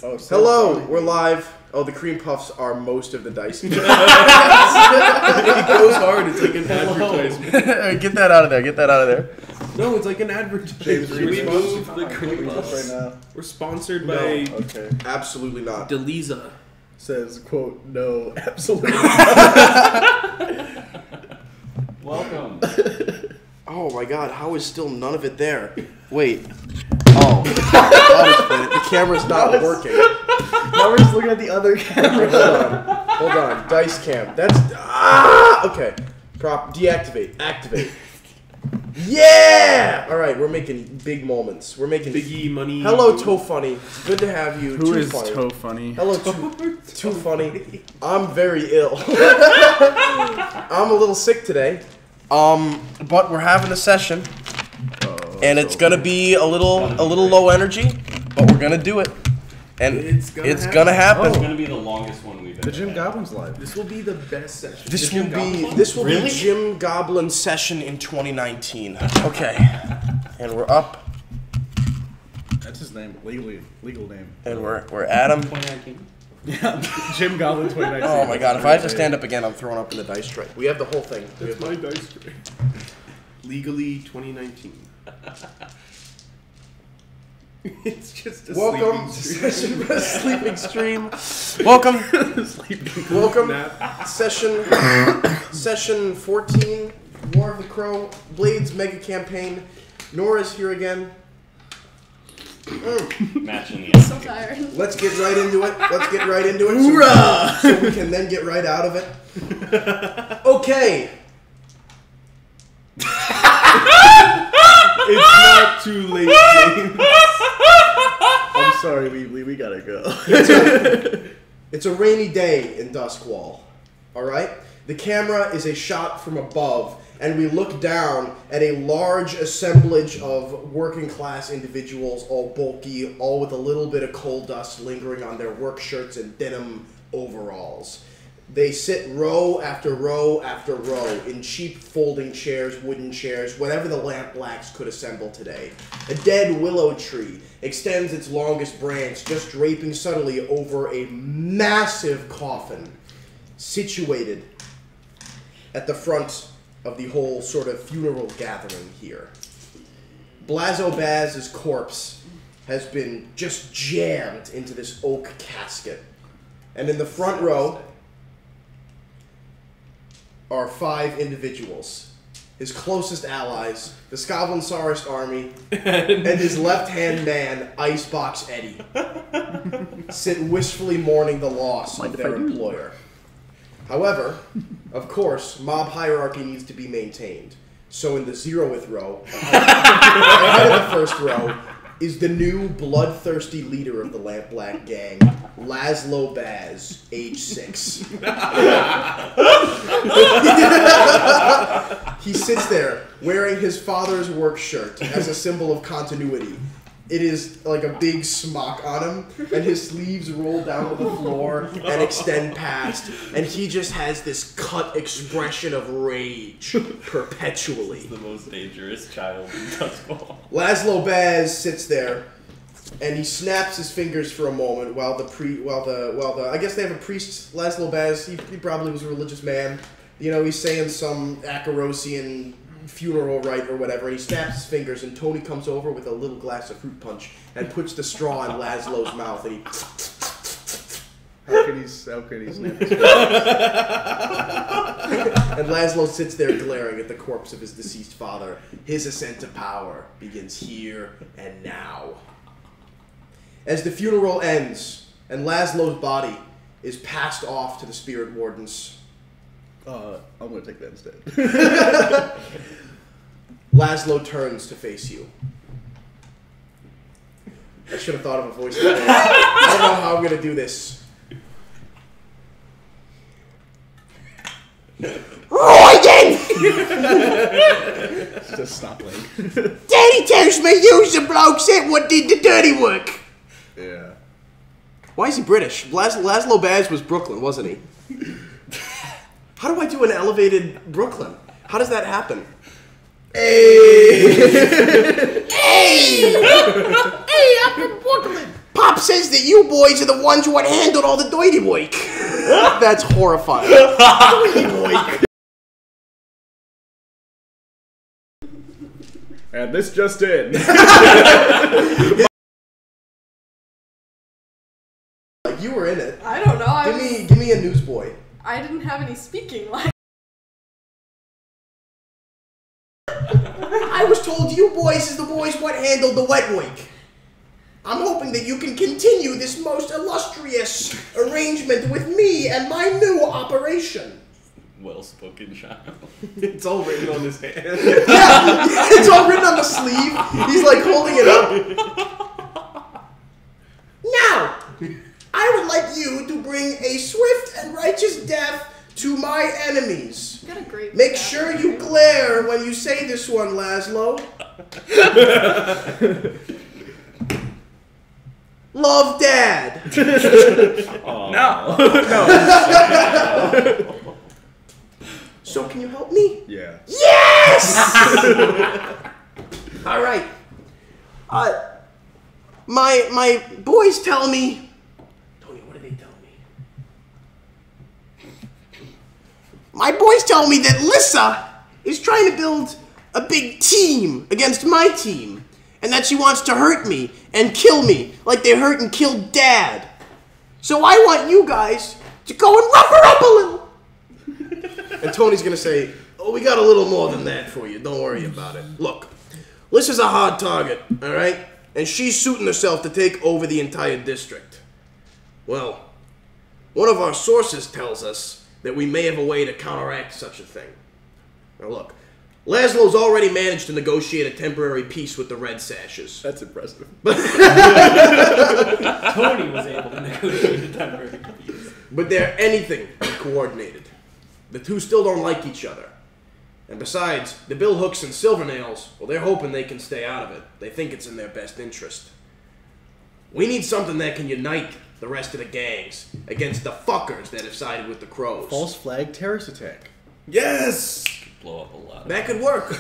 Oh, hello, we're live. Oh, the cream puffs are most of the dice. It goes hard. It's like an advertisement. Get that out of there. Get that out of there. No, it's like an advertisement. We move the cream puffs right now. We're sponsored by. Okay. Absolutely not. Lyssa says, "Quote No, absolutely." Welcome. Oh my God! How is still none of it there? Wait. Oh, the camera's not working. Now we're just looking at the other camera. Hold on. Dice cam. That's okay. Deactivate. Activate. Yeah. All right. We're making big moments. We're making biggie money. Hello, Funny. Good to have you. Who is Funny? Funny? Hello, Too Funny. I'm very ill. I'm a little sick today. But we're having a session. And it's gonna be a little low energy, but we're gonna do it, and it's gonna happen. It's gonna be the longest one we've ever. The Jim Goblin's live. This will be the best session. This will be Jim Goblin's session in 2019. Okay, and we're up. That's his name, legal name. And we're at him. 2019. Yeah, Jim Goblin 2019. Oh my God! If I have to stand up again, I'm throwing up in the dice tray. We have the whole thing. That's my dice tray. Legally 2019. It's just a welcome sleeping to sleeping stream. Welcome, welcome. Nap. Session 14. War of the Crow. Blades mega campaign. Nora's here again. Matching the So tired. Let's get right into it. Hoorah! So we can then get right out of it. Okay. It's not too late, James. I'm sorry, we gotta go. It's a rainy day in Duskwall. Alright? The camera is a shot from above, and we look down at a large assemblage of working class individuals, all bulky, all with a little bit of coal dust lingering on their work shirts and denim overalls. They sit row after row after row in cheap folding chairs, wooden chairs, whatever the lamp blacks could assemble today. A dead willow tree extends its longest branch, just draping subtly over a massive coffin situated at the front of the whole sort of funeral gathering here. Blazo Baz's corpse has been just jammed into this oak casket. And in the front row are 5 individuals. His closest allies, the Scovlinsaurus army, and his left-hand man, Icebox Eddie, sit wistfully mourning the loss of their employer. However, of course, mob hierarchy needs to be maintained. So in the 0th row, ahead of the first row, is the new bloodthirsty leader of the Lamp Black gang, Laszlo Baz, age 6. He sits there wearing his father's work shirt as a symbol of continuity. It is like a big smock on him, and his sleeves roll down to the floor and extend past, and he just has this cut expression of rage perpetually. He's the most dangerous child in Duskwall. Laszlo Baz sits there, and he snaps his fingers for a moment while the I guess they have a priest. Laszlo Baz, he probably was a religious man. You know, he's saying some Akarosian funeral rite or whatever, and he snaps his fingers, and Tony comes over with a little glass of fruit punch and puts the straw in Laszlo's mouth, and he... How could he snap his fingers? And Laszlo sits there glaring at the corpse of his deceased father. His ascent to power begins here and now. As the funeral ends, and Laszlo's body is passed off to the spirit wardens... I'm gonna take that instead. Laszlo turns to face you. I should have thought of a voice. I don't know how I'm gonna do this. Royden! Just stop like. Daddy tells me you's the blokes that what did the dirty work. Yeah. Why is he British? Laszlo Baz was Brooklyn, wasn't he? How do I do an elevated Brooklyn? How does that happen? Hey! Hey! Hey, I'm from Brooklyn! Pop says that you boys are the ones what handled all the dirty work. That's horrifying. And this just in. Like you were in it. I don't know. Give me a newsboy. I didn't have any speaking lines. I was told you boys is the boys what handled the wet work. I'm hoping that you can continue this most illustrious arrangement with me and my new operation. Well-spoken child. It's all written on his hand. Yeah, it's all written on the sleeve. He's like holding it up. Now, I would like you to bring a swift and righteous death to my enemies. You got a great Make sure you glare when you say this one, Laszlo. Love, Dad. No. So can you help me? Yeah. Yes! All right. My boys tell me. Tony, what do they tell me? My boys tell me that Lyssa is trying to build a big team against my team, and that she wants to hurt me and kill me like they hurt and killed Dad. So I want you guys to go and rough her up a little. And Tony's gonna say, oh, we got a little more than that for you. Don't worry about it. Look, Lyssa's a hard target, all right? And she's suiting herself to take over the entire district. Well, one of our sources tells us that we may have a way to counteract such a thing. Now look, Laszlo's already managed to negotiate a temporary peace with the Red Sashes. That's impressive. Tony was able to negotiate a temporary peace. But they're anything but coordinated. The two still don't like each other. And besides, the Bill Hooks and Silvernails, well, they're hoping they can stay out of it. They think it's in their best interest. We need something that can unite the rest of the gangs against the fuckers that have sided with the Crows. False flag terrorist attack. Yes! Blow up a lot. That could work.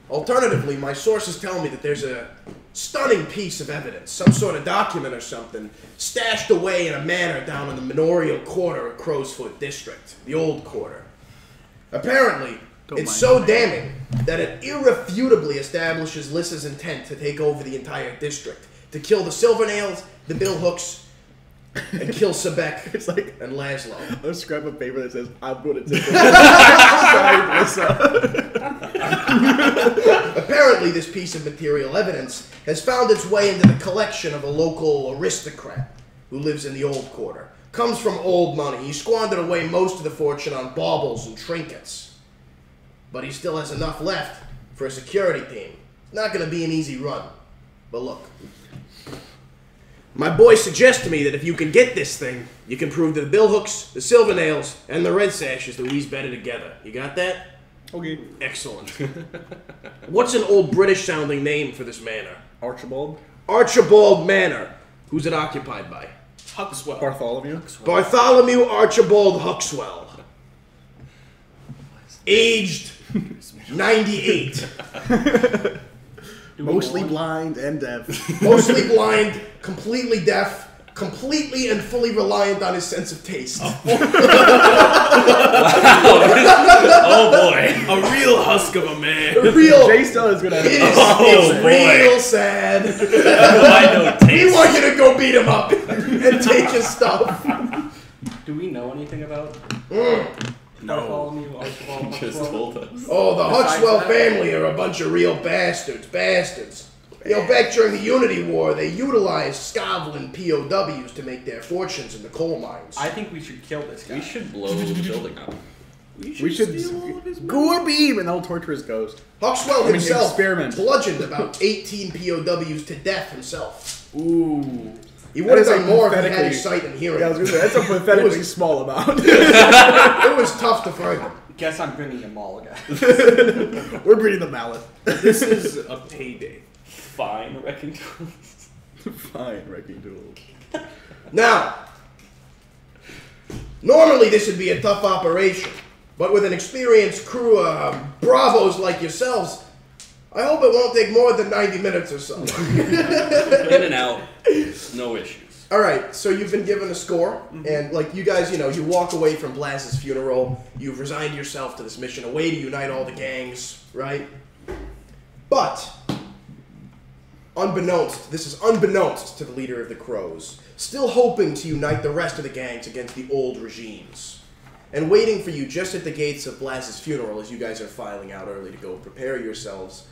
Alternatively, my sources tell me that there's a stunning piece of evidence, some sort of document or something, stashed away in a manor down in the manorial quarter of Crowsfoot District, the old quarter. Apparently, it's so damning that it irrefutably establishes Lyssa's intent to take over the entire district, to kill the Silvernails, the Bill Hooks, and kill Sebek It's like and Laszlo. a scrap of paper that says, I'm going to take it. Apparently, this piece of material evidence has found its way into the collection of a local aristocrat who lives in the old quarter. Comes from old money. He squandered away most of the fortune on baubles and trinkets. But he still has enough left for a security team. It's not going to be an easy run. But look, my boys suggest to me that if you can get this thing, you can prove to the Bill Hooks, the Silvernails, and the Red Sashes that we's better together. You got that? Okay. Excellent. What's an old British-sounding name for this manor? Archibald? Archibald Manor. Who's it occupied by? Huxwell. Bartholomew? Bartholomew Archibald Huxwell. Aged 98. Mostly blind and deaf. Mostly blind, completely deaf, completely and fully reliant on his sense of taste. Oh boy. A real husk of a man. Real. Jay still is going to It's Oh, real sad. I know We taste. want you to go beat him up and take his stuff. Do we know anything about No. Archibald? Just told us. Oh, the Huxwell family are a bunch of real bastards. You know, back during the Unity War, they utilized Scotland POWs to make their fortunes in the coal mines. I think we should kill this guy. We should blow the building up. We should go beam and they'll torture his ghost. Huxwell himself experiment. bludgeoned about 18 POWs to death himself. Ooh. He would have That is done more if he had pathetically- his sight and hearing. Yeah, I was gonna say, that's a pathetically small amount. It was tough to find him. Guess I'm bringing a mall guy. We're breeding the mallet. This is a payday. Fine, wrecking tools. Fine, wrecking tools. Now, normally this would be a tough operation, but with an experienced crew of bravos like yourselves, I hope it won't take more than 90 minutes or so. In and out, no issues. All right, so you've been given a score, and like you guys, you walk away from Blas's funeral. You've resigned yourself to this mission, a way to unite all the gangs, right? But this is unbeknownst to the leader of the Crows, still hoping to unite the rest of the gangs against the old regimes, and waiting for you just at the gates of Blas's funeral as you guys are filing out early to go prepare yourselves.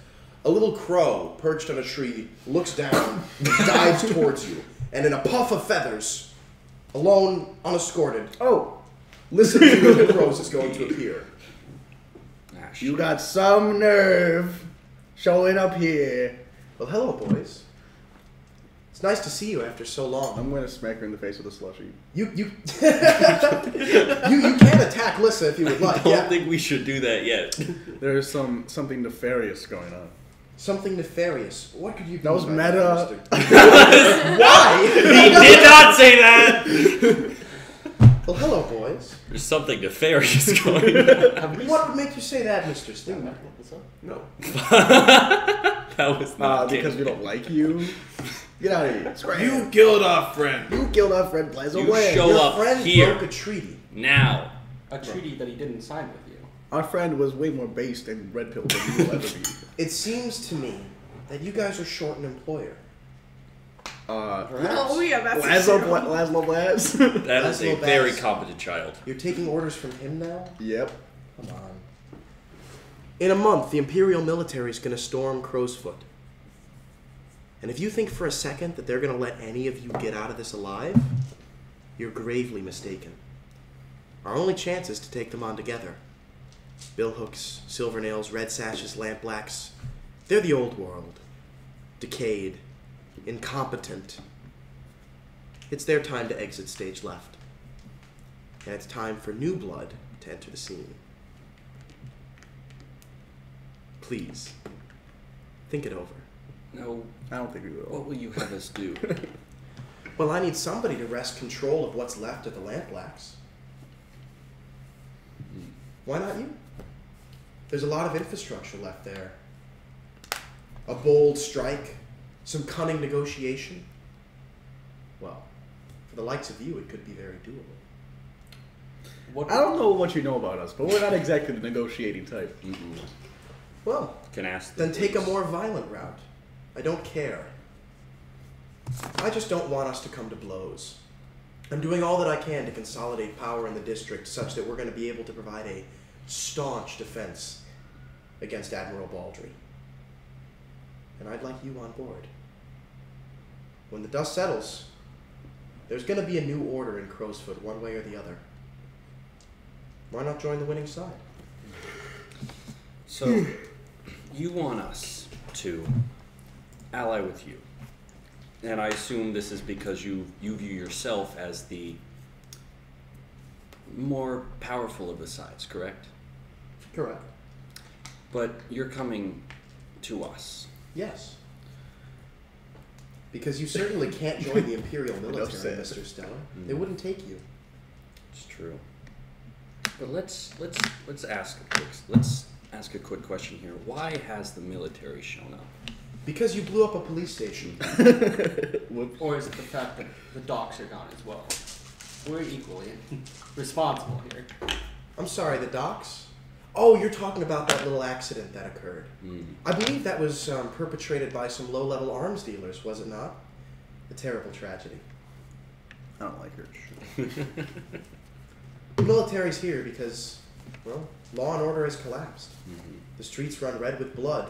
A little crow perched on a tree looks down, dives towards you, and in a puff of feathers, alone, unescorted, Lyssa to the Crows is going to appear. Ah, shit. You got some nerve showing up here. Well, hello, boys. It's nice to see you after so long. I'm gonna smack her in the face with a slushie. You can attack Lyssa if you would like. I don't think we should do that yet. There's something nefarious going on. Something nefarious. What could you? That was mean by meta. that, Why? He did not say that! Well, hello, boys. There's something nefarious going on. What would make you say that, Mr. Stinger? No. That was not Because we don't like you. Get out of here. Scram. You killed our friend. You killed our friend Blazo You Bland. show Your up friend here. broke a treaty. Now. A treaty that he didn't sign with you. Our friend was way more based and red pill than you will ever be. It seems to me that you guys are short an employer. Oh, yeah, that's Laszlo Blaz. That is a Laszlo very Bass. competent child. You're taking orders from him now? Yep. Come on. In a month, the Imperial military is going to storm Crowsfoot. And if you think for a second that they're going to let any of you get out of this alive, you're gravely mistaken. Our only chance is to take them on together. Billhooks, Silvernails, Red Sashes, Lampblacks. They're the old world. Decayed. Incompetent. It's their time to exit stage left. And it's time for new blood to enter the scene. Please, think it over. No. I don't think we will. What will you have us do? Well, I need somebody to wrest control of what's left of the Lampblacks. Why not you? There's a lot of infrastructure left there. A bold strike, some cunning negotiation. Well, for the likes of you, it could be very doable. What? I don't know what you know about us, but we're not exactly the negotiating type. Well, Can ask then them, take a please. more violent route. I don't care. I just don't want us to come to blows. I'm doing all that I can to consolidate power in the district such that we're going to be able to provide a staunch defense against Admiral Baldry. And I'd like you on board. When the dust settles, there's going to be a new order in Crowsfoot, one way or the other. Why not join the winning side? So, you want us to ally with you. And I assume this is because you view yourself as the more powerful of the sides, correct? Correct. But you're coming to us. Yes. Because you certainly can't join the Imperial military, said. Mr. Stellar. They wouldn't take you. It's true. But let's ask a quick question here. Why has the military shown up? Because you blew up a police station. Or is it the fact that the docks are gone as well? We're equally responsible here. I'm sorry, the docks? Oh, you're talking about that little accident that occurred. I believe that was perpetrated by some low-level arms dealers, was it not? A terrible tragedy. I don't like her. The military's here because, well, law and order has collapsed. The streets run red with blood.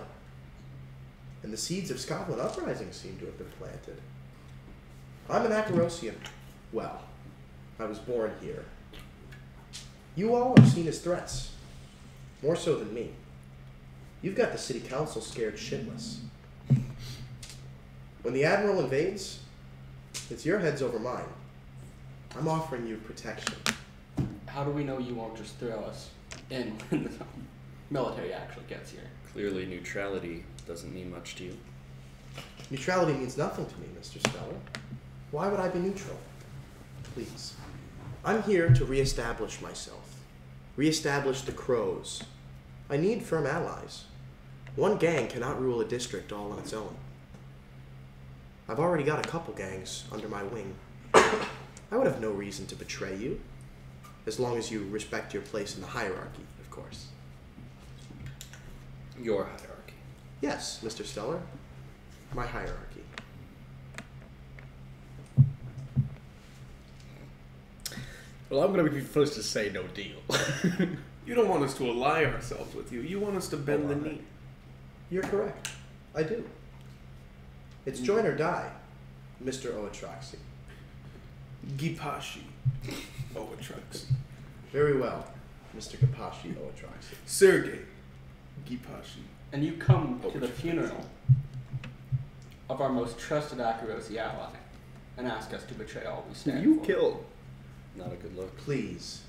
And the seeds of Scotland uprising seem to have been planted. I'm an Acarosian. Well, I was born here. You all are seen as threats. More so than me. You've got the city council scared shitless. When the Admiral invades, it's your heads over mine. I'm offering you protection. How do we know you won't just throw us in when the military actually gets here? Clearly, neutrality doesn't mean much to you. Neutrality means nothing to me, Mr. Stellar. Why would I be neutral? Please. I'm here to reestablish myself. Reestablish the Crows. I need firm allies. One gang cannot rule a district all on its own. I've already got a couple gangs under my wing. I would have no reason to betray you, as long as you respect your place in the hierarchy, of course. Your hierarchy. Yes, Mr. Stellar. My hierarchy. Well, I'm gonna be first to say no deal. You don't want us to ally ourselves with you. You want us to bend the Alright. knee. You're correct. I do. It's join or die, Mr. Oatraxi. Gipashi. Oatrax. Very well, Mr. Kapashi Oatraxi. Sergey. Gipashi. And you come to the funeral of our most trusted accuracy ally and ask us to betray all we stand You for. killed. Not a good look. Please.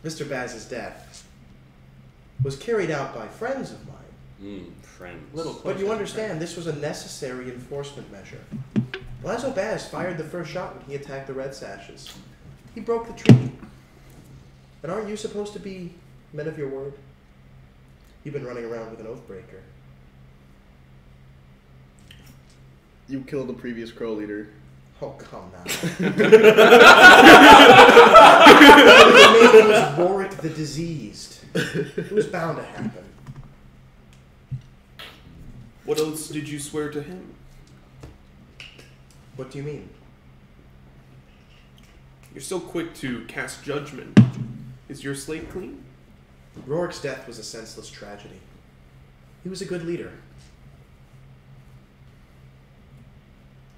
Mr. Baz's death was carried out by friends of mine. Friends. Little But closer you than understand, this was a necessary enforcement measure. Lazo Baz fired the first shot when he attacked the Red Sashes. He broke the treaty. And aren't you supposed to be men of your word? You've been running around with an oathbreaker. You killed the previous Crow leader. Oh, come now. His name was Rorik the Diseased. It was bound to happen. What oaths did you swear to him? What do you mean? You're so quick to cast judgment. Is your slate clean? Rorik's death was a senseless tragedy. He was a good leader.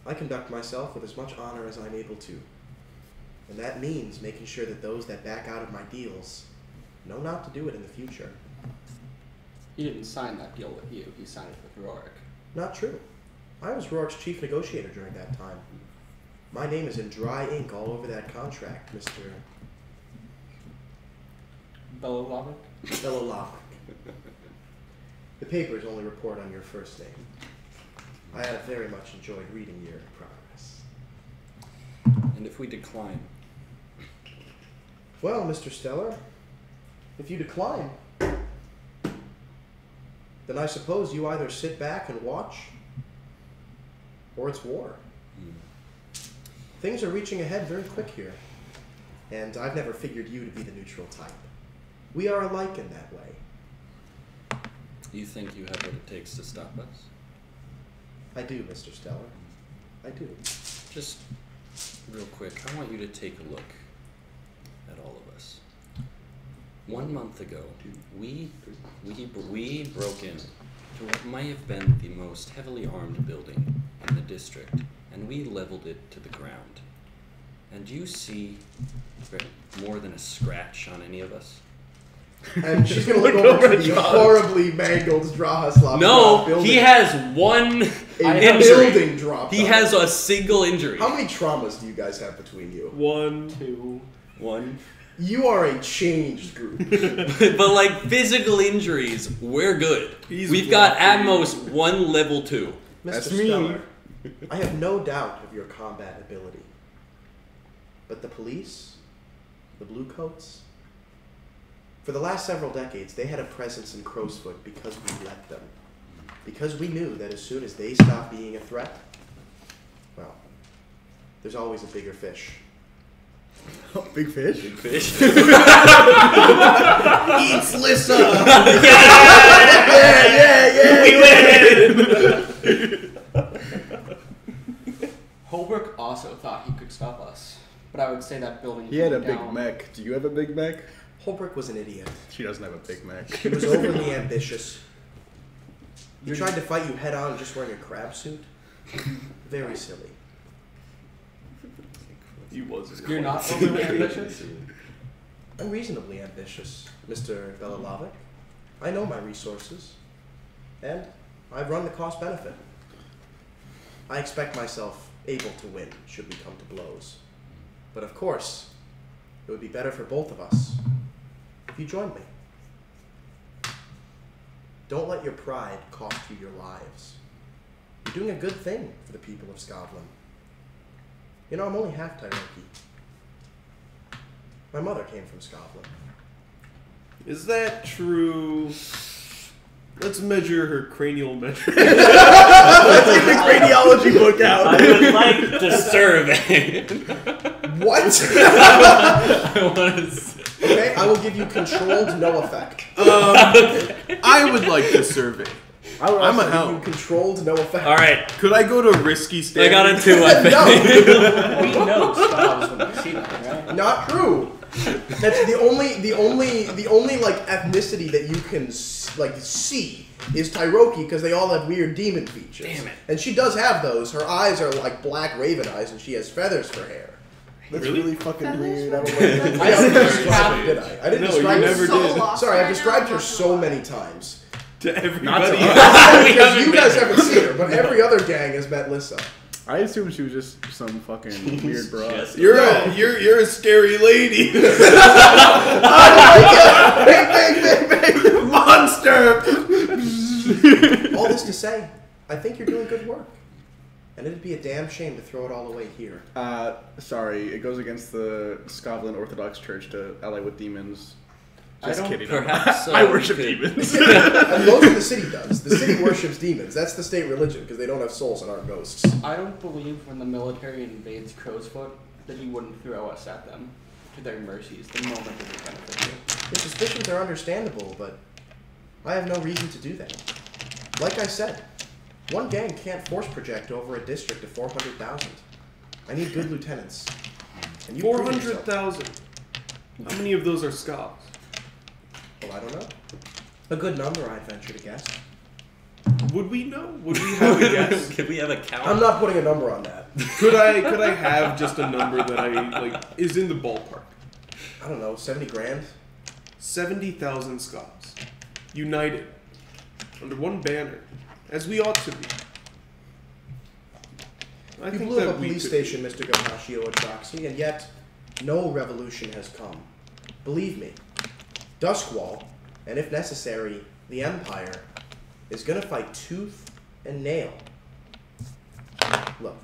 I conduct myself with as much honor as I'm able to. And that means making sure that those that back out of my deals know not to do it in the future. He didn't sign that deal with you. He signed it with Rorik. Not true. I was Rorik's chief negotiator during that time. My name is in dry ink all over that contract, Mr. Belovac? Belovac. The papers only report on your first name. I have very much enjoyed reading your progress. And if we decline? Well, Mr. Stellar, if you decline, then I suppose you either sit back and watch, or it's war. Things are reaching ahead very quick here, and I've never figured you to be the neutral type. We are alike in that way. You think you have what it takes to stop us? I do, Mr. Stellar. I do. Just real quick, I want you to take a look at all of us. 1 month ago, we broke in to what might have been the most heavily armed building in the district, and we leveled it to the ground. And do you see more than a scratch on any of us? And she's gonna look over to the horribly mangled Drahaslav. No, he has one injury. Building drop. He has a single injury. How many traumas do you guys have between you? 1, 2, 1. You are a changed group. But like physical injuries, we're good. We've got at most 1 level 2. Mr. That's me. Stellar, I have no doubt of your combat ability. But the police, the Bluecoats, for the last several decades, they had a presence in Crowsfoot because we let them. Because we knew that as soon as they stopped being a threat, well, there's always a bigger fish. Oh, big fish? Big fish. Eats Lyssa! Yeah! We win! Holbrook also thought he could stop us, but I would say that building He had a came big down. mech. Do you have a big mech? Holbrook was an idiot. She doesn't have a big mech. He was overly ambitious. He tried to fight you head on just wearing a crab suit. Very silly. he was. You're not overly ambitious? I'm reasonably ambitious, Mr. Belovac. I know my resources. And I've run the cost-benefit. I expect myself able to win should we come to blows. But of course, it would be better for both of us if you joined me. Don't let your pride cost you your lives. You're doing a good thing for the people of Scotland. You know, I'm only half Tyreke. My mother came from Scotland. Is that true? Let's measure her cranial measure. Let's get the craniology book out. I would like to survey. What? I want to. Okay, I will give you controlled no effect. I would like to survey. I will I'm also a give you hound. controlled no effect. All right, Could I go to risky I standards? got a 2. I think. No, We know styles when we see them, right? not true. That's the only like ethnicity that you can like see is Tyroki because they all have weird demon features. Damn it. And she does have those. Her eyes are like black raven eyes, and she has feathers for hair. That's Really? really fucking Feathers weird. from I don't feathers. like I didn't That's describe, did I? I didn't No, you describe never so did. lost Sorry, I've right described now, her I'm so not many gonna times. To Not to everybody. you. Because you guys haven't seen her, but every other gang has met Lyssa. I assumed she was just some fucking weird broad. Just- You're No. you're a scary lady. Bang, bang, bang, bang. Monster. All this to say, I think you're doing good work. And it'd be a damn shame to throw it all away here. Sorry, it goes against the Scotland Orthodox Church to ally with demons. I Just don't- kidding. Perhaps I we worship could- demons. And most of the city does. The city worships demons. That's the state religion because they don't have souls and aren't ghosts. I don't believe when the military invades Crowsfoot that you wouldn't throw us at them to their mercies the moment that they benefit you. Your suspicions are understandable, but I have no reason to do that. Like I said, one gang can't force project over a district of 400,000. I need good lieutenants. And you prove yourself. 400,000. How many of those are Scots? Well, I don't know. A good number, I'd venture to guess. Would we know? Would we have a guess? Could we have a count? I'm not putting a number on that. Could I have just a number that I like is in the ballpark? I don't know, 70 grand? 70,000 Scots, united under one banner, as we ought to be. I You think blew up that a we police could. station, Mr. Gapaccio Atroxy, and yet no revolution has come. Believe me, Duskwall, and if necessary, the Empire, is gonna fight tooth and nail. Look,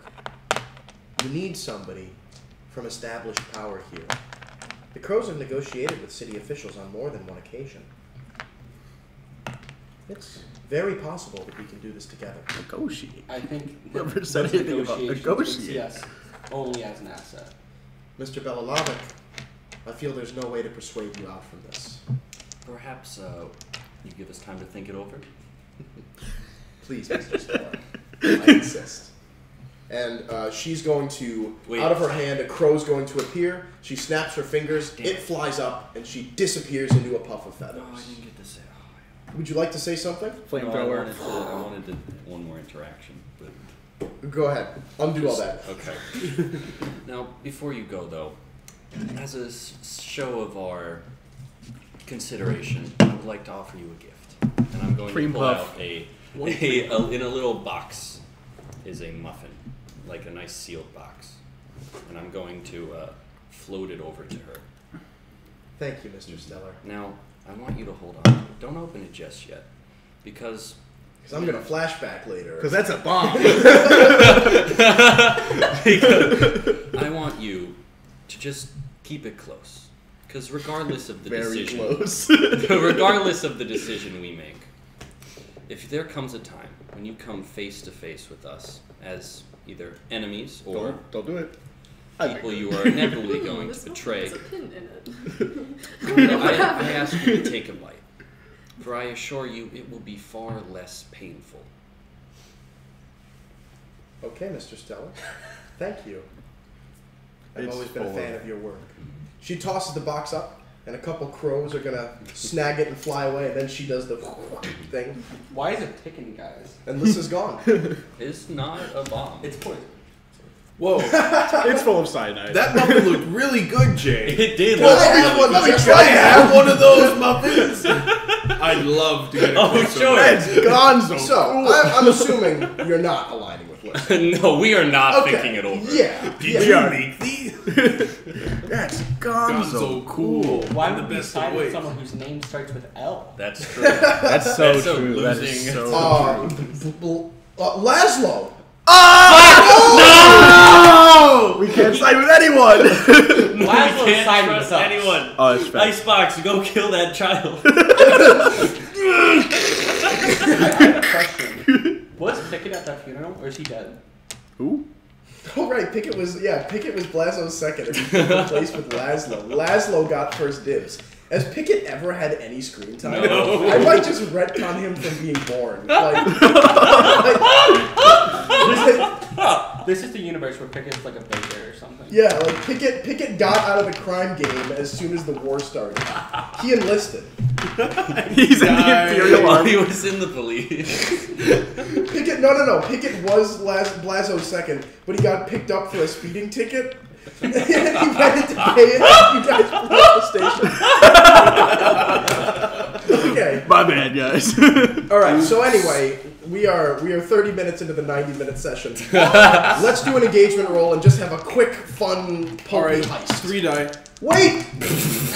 you need somebody from established power here. The Crows have negotiated with city officials on more than one occasion. It's very possible that we can do this together. Negotiate. I think Never that said those anything about negotiations negotiate. see us only as an asset. Mr. Belalavik, I feel there's no way to persuade you out from this. Perhaps you give us time to think it over. Please, Mr. Stellar. I insist. And she's going to, Wait. out of her hand, a crow's going to appear. She snaps her fingers, Damn. it flies up, and she disappears into a puff of feathers. No, I didn't get to say. Would you like to say something? Flamethrower. I wanted to, one more interaction, but Go ahead. Undo all that. okay. Now, before you go though, as a show of our consideration, I would like to offer you a gift, and I'm going Cream to pull puff. out a in a little box is a muffin, like a nice sealed box, and I'm going to float it over to her. Thank you, Mr. Stellar. Now, I want you to hold on. Don't open it just yet, because Because I'm going to flashback later. Because that's a bomb. I want you to just keep it close. Because regardless of the Very decision, close. regardless of the decision we make, if there comes a time when you come face to face with us as either enemies or don't do it. people you are inevitably going This to one betray, has a pin in it. I ask you to take a bite. For I assure you, it will be far less painful. Okay, Mr. Stellar. Thank you. I've It's always been a full fan of- of your work. She tosses the box up, and a couple crows are going to snag it and fly away, and then she does the thing, Why is it ticking, guys? and Lyssa's gone. It's not a bomb. It's poison. Whoa, It's full of cyanide. that muffin looked really good, Jay. It did. Well, look everyone really just Can I like have one of those muffins? I'd love to get a Oh, closer sure. look. It's gonzo. So, I'm assuming you're not aligning with Lyssa. good. No, we are not Okay. thinking it over. Yeah. Did yeah. you make these? That's gonzo. Gonzo cool. Why In would the we best side of with ways. someone whose name starts with L? That's true. That's so That's a true. That is losing- so Laszlo! Oh! We can't side with anyone. Laszlo can't sided trust with us. anyone. Oh, it's fast. Icebox, go kill that child. Question. Was Pickett at that funeral, or is he dead? Who? Oh right, Pickett was Blazo's second, and he replaced with Laszlo. Laszlo got first dibs. Has Pickett ever had any screen time? No. I might just retcon him from being born. This is the universe where Pickett's like a baker or something. Yeah, like Pickett got out of the crime game as soon as the war started. He enlisted. He's in the Imperial While Army. he was in the police. Pickett, no. Pickett was Blazo's second, but he got picked up for a speeding ticket. And he wanted to pay it. You guys blew up the station. Okay. My bad, guys. All right. So anyway, we are 30 minutes into the 90-minute session. Let's do an engagement roll and just have a quick, fun, pulpy heist. 3 die. Wait.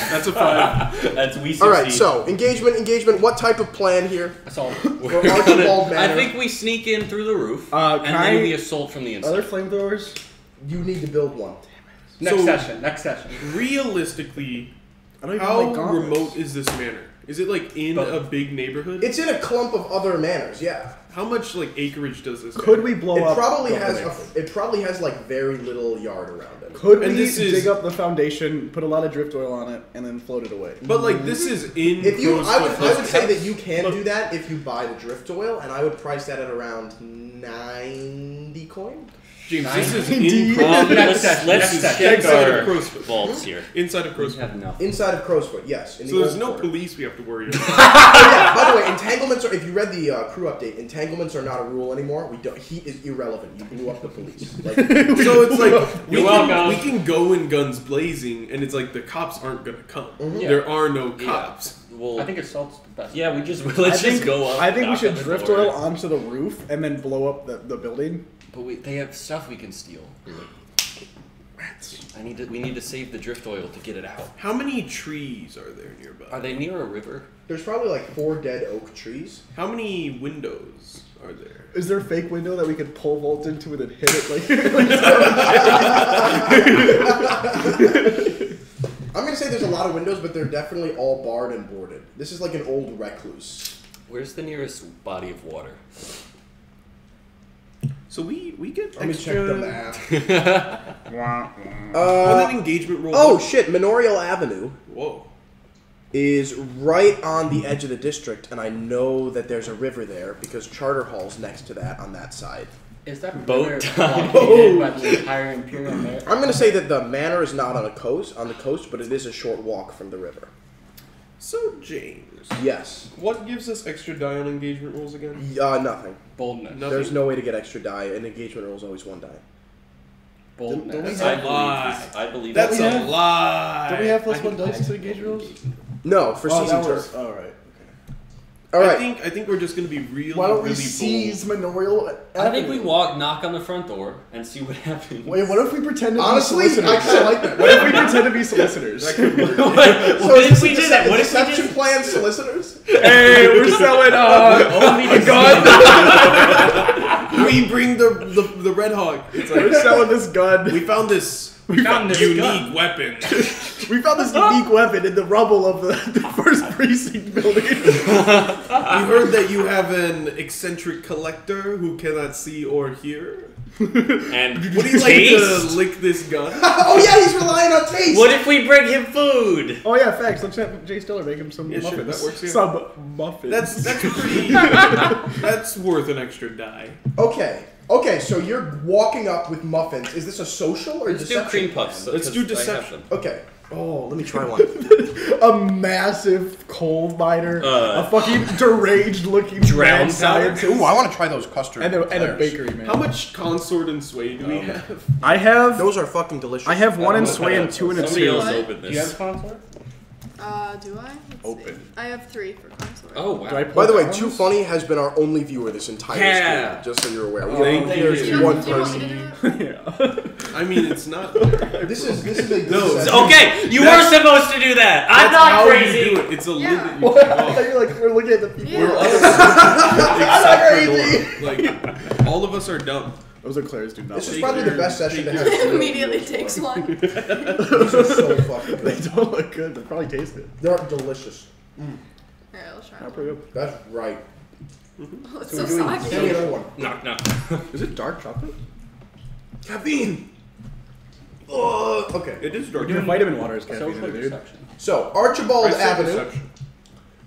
That's a 5. That's we succeed. All right. So engagement. What type of plan here? Assault. We're Archibald I Manor. think we sneak in through the roof, Can and then we assault from the inside. Other flamethrowers? You need to build one. Next So- session. Realistically, I don't even how like gauntlets. remote is this manor? Is it like in a big neighborhood? It's in a clump of other manors. Yeah. How much like acreage does this? Could manor? we blow It up? probably the has building? it probably has like very little yard around it. Could And we this is- dig up the foundation, put a lot of drift oil on it, and then float it away? But like this is in. If you, I would Crow's Foot. say that you can do that if you buy the drift oil, and I would price that at around 90 coin. James, this is Indeed. in. Crow's Next Foot. session. Let's Next check Inside of our Crow's Foot. vaults here. Inside of Crow's We Foot. have enough. Inside of Crowsfoot, yes. In the So there's old no quarter. police we have to worry about. Oh, yeah, by the way, entanglements are. If you read the crew update, entanglements are not a rule anymore. We don't. Heat is irrelevant. You blew up the police. Like, So it's like we You're can, welcome. we can go in guns blazing, and it's like the cops aren't gonna come. Mhm. Yeah. There are no cops. Well, I think assault's the best. yeah, we just let's just go up. I think we knock should on the drift door. oil onto the roof and then blow up the building. But they have stuff we can steal. We need to save the drift oil to get it out. How many trees are there nearby? Are they near a river? there's probably like 4 dead oak trees. How many windows are there? Is there a fake window that we could pole vault into and then hit it like? I'm gonna say there's a lot of windows, but they're definitely all barred and boarded. This is like an old recluse. Where's the nearest body of water? So we get Let me check extra. the map. On that engagement roll. Oh shit! Memorial Avenue Whoa. is right on the edge of the district, and I know that there's a river there because Charter Hall's next to that on that side. Is that Boat river time. blockaded by the entire Imperial Manor? I'm gonna say that the manor is not on the coast, but it is a short walk from the river. So James, Yes. what gives us extra die on engagement rolls again? Nothing. Boldness. Nothing. There's no way to get extra die. An engagement roll is always 1 die. Boldness. I a lie. believe That's we a have- lie. Do we have plus I 1 think- dice to engage rolls? No, for season turn. All right. All right. I think we're just gonna be really, Why don't we really seize bold. Memorial? I think we Avenue? knock on the front door, and see what happens. Wait, what if we pretend to Honestly, be solicitors? I kind of like that. What if we pretend to be solicitors? So What is if this we a did that? What if we deception did? plan solicitors? Hey, we're selling Only a gun. We bring the Red Hawk. It's like We're selling this gun. we found this found this unique gun. weapon. We found this unique weapon in the rubble of the first precinct building. We heard that you have an eccentric collector who cannot see or hear. And Would he like taste? to lick this gun? Oh yeah, he's relying on taste. What if we bring him food? Oh yeah, facts. Let's have Jay Stiller make him some Yeah, sure, muffins. that works, yeah. Some muffins. That's pretty. That's worth an extra die. Okay, so you're walking up with muffins. Is this a social or Let's do deception? cream puffs. Let's do because I have deception. them. Okay. Oh, let me try one. a massive coal miner, a fucking deranged looking Drowned mad scientist, Ooh, I want to try those custard. and a eclairs. bakery man. How much consort and sway do we have? I have Those are fucking delicious. I have 1 in sway and 2 in a Somebody else 2. open Do you have this. consort? Do I? Let's Open. see. I have 3 for consort. Oh Do I wow. pull By the way, that Too one? Funny has been our only viewer this entire Yeah. stream, just so you're aware. Thank There's you. one Do you want me person. to do it? Yeah. I mean, it's not. This is a No, deception. Okay, you were That's- supposed to do that. I'm That's not how crazy. you do it. It's a Yeah. lid that you What? take I off. thought you're like we're looking at the people. Yeah. We're all crazy. Like all of us are dumb. Those eclairs do not. This is look probably the best session to have. Immediately takes one. These are so fucking They good. don't look good. They probably taste good. They're delicious. Alright, I'll try Not one. pretty good. That's right. Oh, it's So so we're doing soggy. give me another one. Knock, knock. Is it dark chocolate? Caffeine. Okay. It is dark. Your vitamin water is caffeine, Social dude. perception. So Archibald I say Avenue. perception.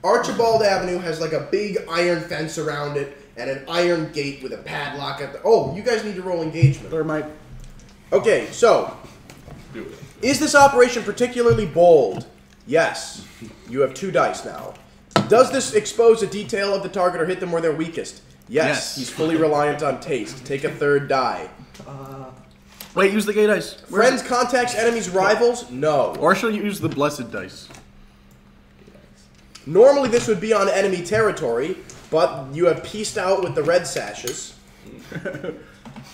Archibald Avenue has like a big iron fence around it and an iron gate with a padlock at the. Oh, you guys need to roll engagement. Thermite. Okay, so is this operation particularly bold? Yes. You have 2 dice now. Does this expose a detail of the target or hit them where they're weakest? Yes. He's fully reliant on taste. Take a 3rd die. Wait, use the gay dice. Friends, contacts, enemies, rivals? No. Or shall you use the blessed dice? Normally this would be on enemy territory, but you have pieced out with the red sashes.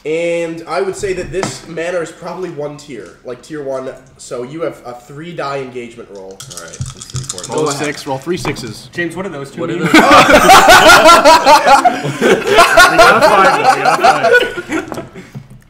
And I would say that this manor is probably 1 tier, like tier 1. So you have a 3 die engagement roll. All right, this is important. Roll a 6, roll 3 6s. James, what are those two? What are mean? those? We got a 5, though. We got a 5.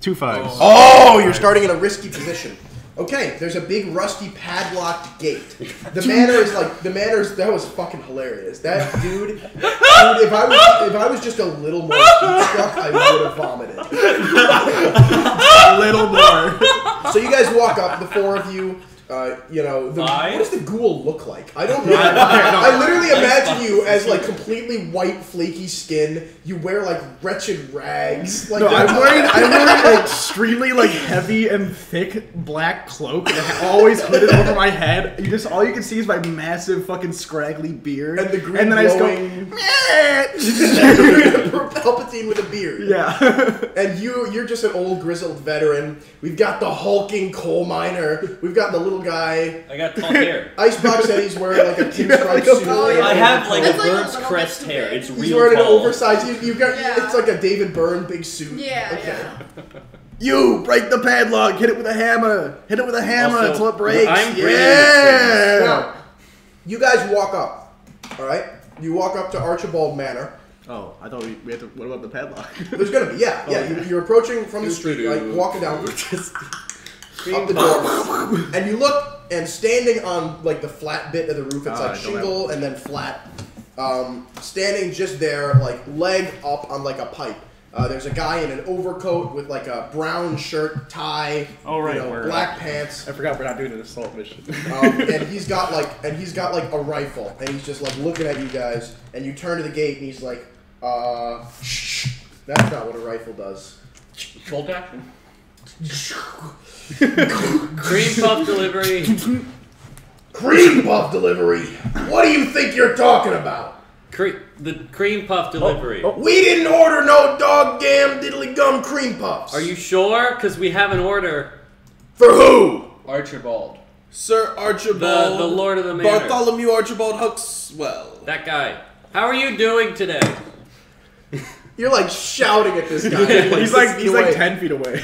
2 5s. Oh, you're starting in a risky position. Okay, there's a big rusty padlocked gate. The manor is like that was fucking hilarious. That dude, if I was just a little more heat struck, I would have vomited. A little more. So you guys walk up, the 4 of you. What does the ghoul look like? I don't know. I literally imagine you as like completely white, flaky skin. You wear like wretched rags. Like No, I'm wearing an extremely like heavy and thick black cloak that always hooded over my head. All you can see is my massive fucking scraggly beard, and the green and then I just glowing. go, Palpatine with a beard. yeah. And you're just an old grizzled veteran. We've got the hulking coal miner. We've got the little guy. I got tall hair. Icebox Eddie's wearing like a pinstripe like a suit. Oh, yeah. I have like a It's like a bird's little crest bit too hair. big. It's He's real wearing an tall. oversized. You got. Yeah. It's like a David Byrne big suit. Yeah, Okay. yeah. You break the padlock. Hit it with a hammer. Hit it with a hammer Also, until it breaks. I'm bringing yeah. Now, you guys walk up. All right. You walk up to Archibald Manor. Oh, I thought we had to. What about the padlock? There's gonna be You're approaching from the street, like walking down. Up the door, and you look, and standing on like the flat bit of the roof, it's like shingle and then flat. Standing just there, like leg up on like a pipe. There's a guy in an overcoat with like a brown shirt, tie, black pants. I forgot we're not doing an assault mission. And he's got like a rifle, and he's just like looking at you guys. And you turn to the gate, and he's like, shh. That's not what a rifle does. Bolt action. Cream puff delivery. Cream puff delivery. What do you think you're talking about? The cream puff delivery. We didn't order no dog damn diddly gum cream puffs. Are you sure? Because we have an order. For who? Archibald. Sir Archibald. The Lord of the Manor. Bartholomew Archibald Huxwell. That guy. How are you doing today? You're like shouting at this guy. he's like 10 feet away.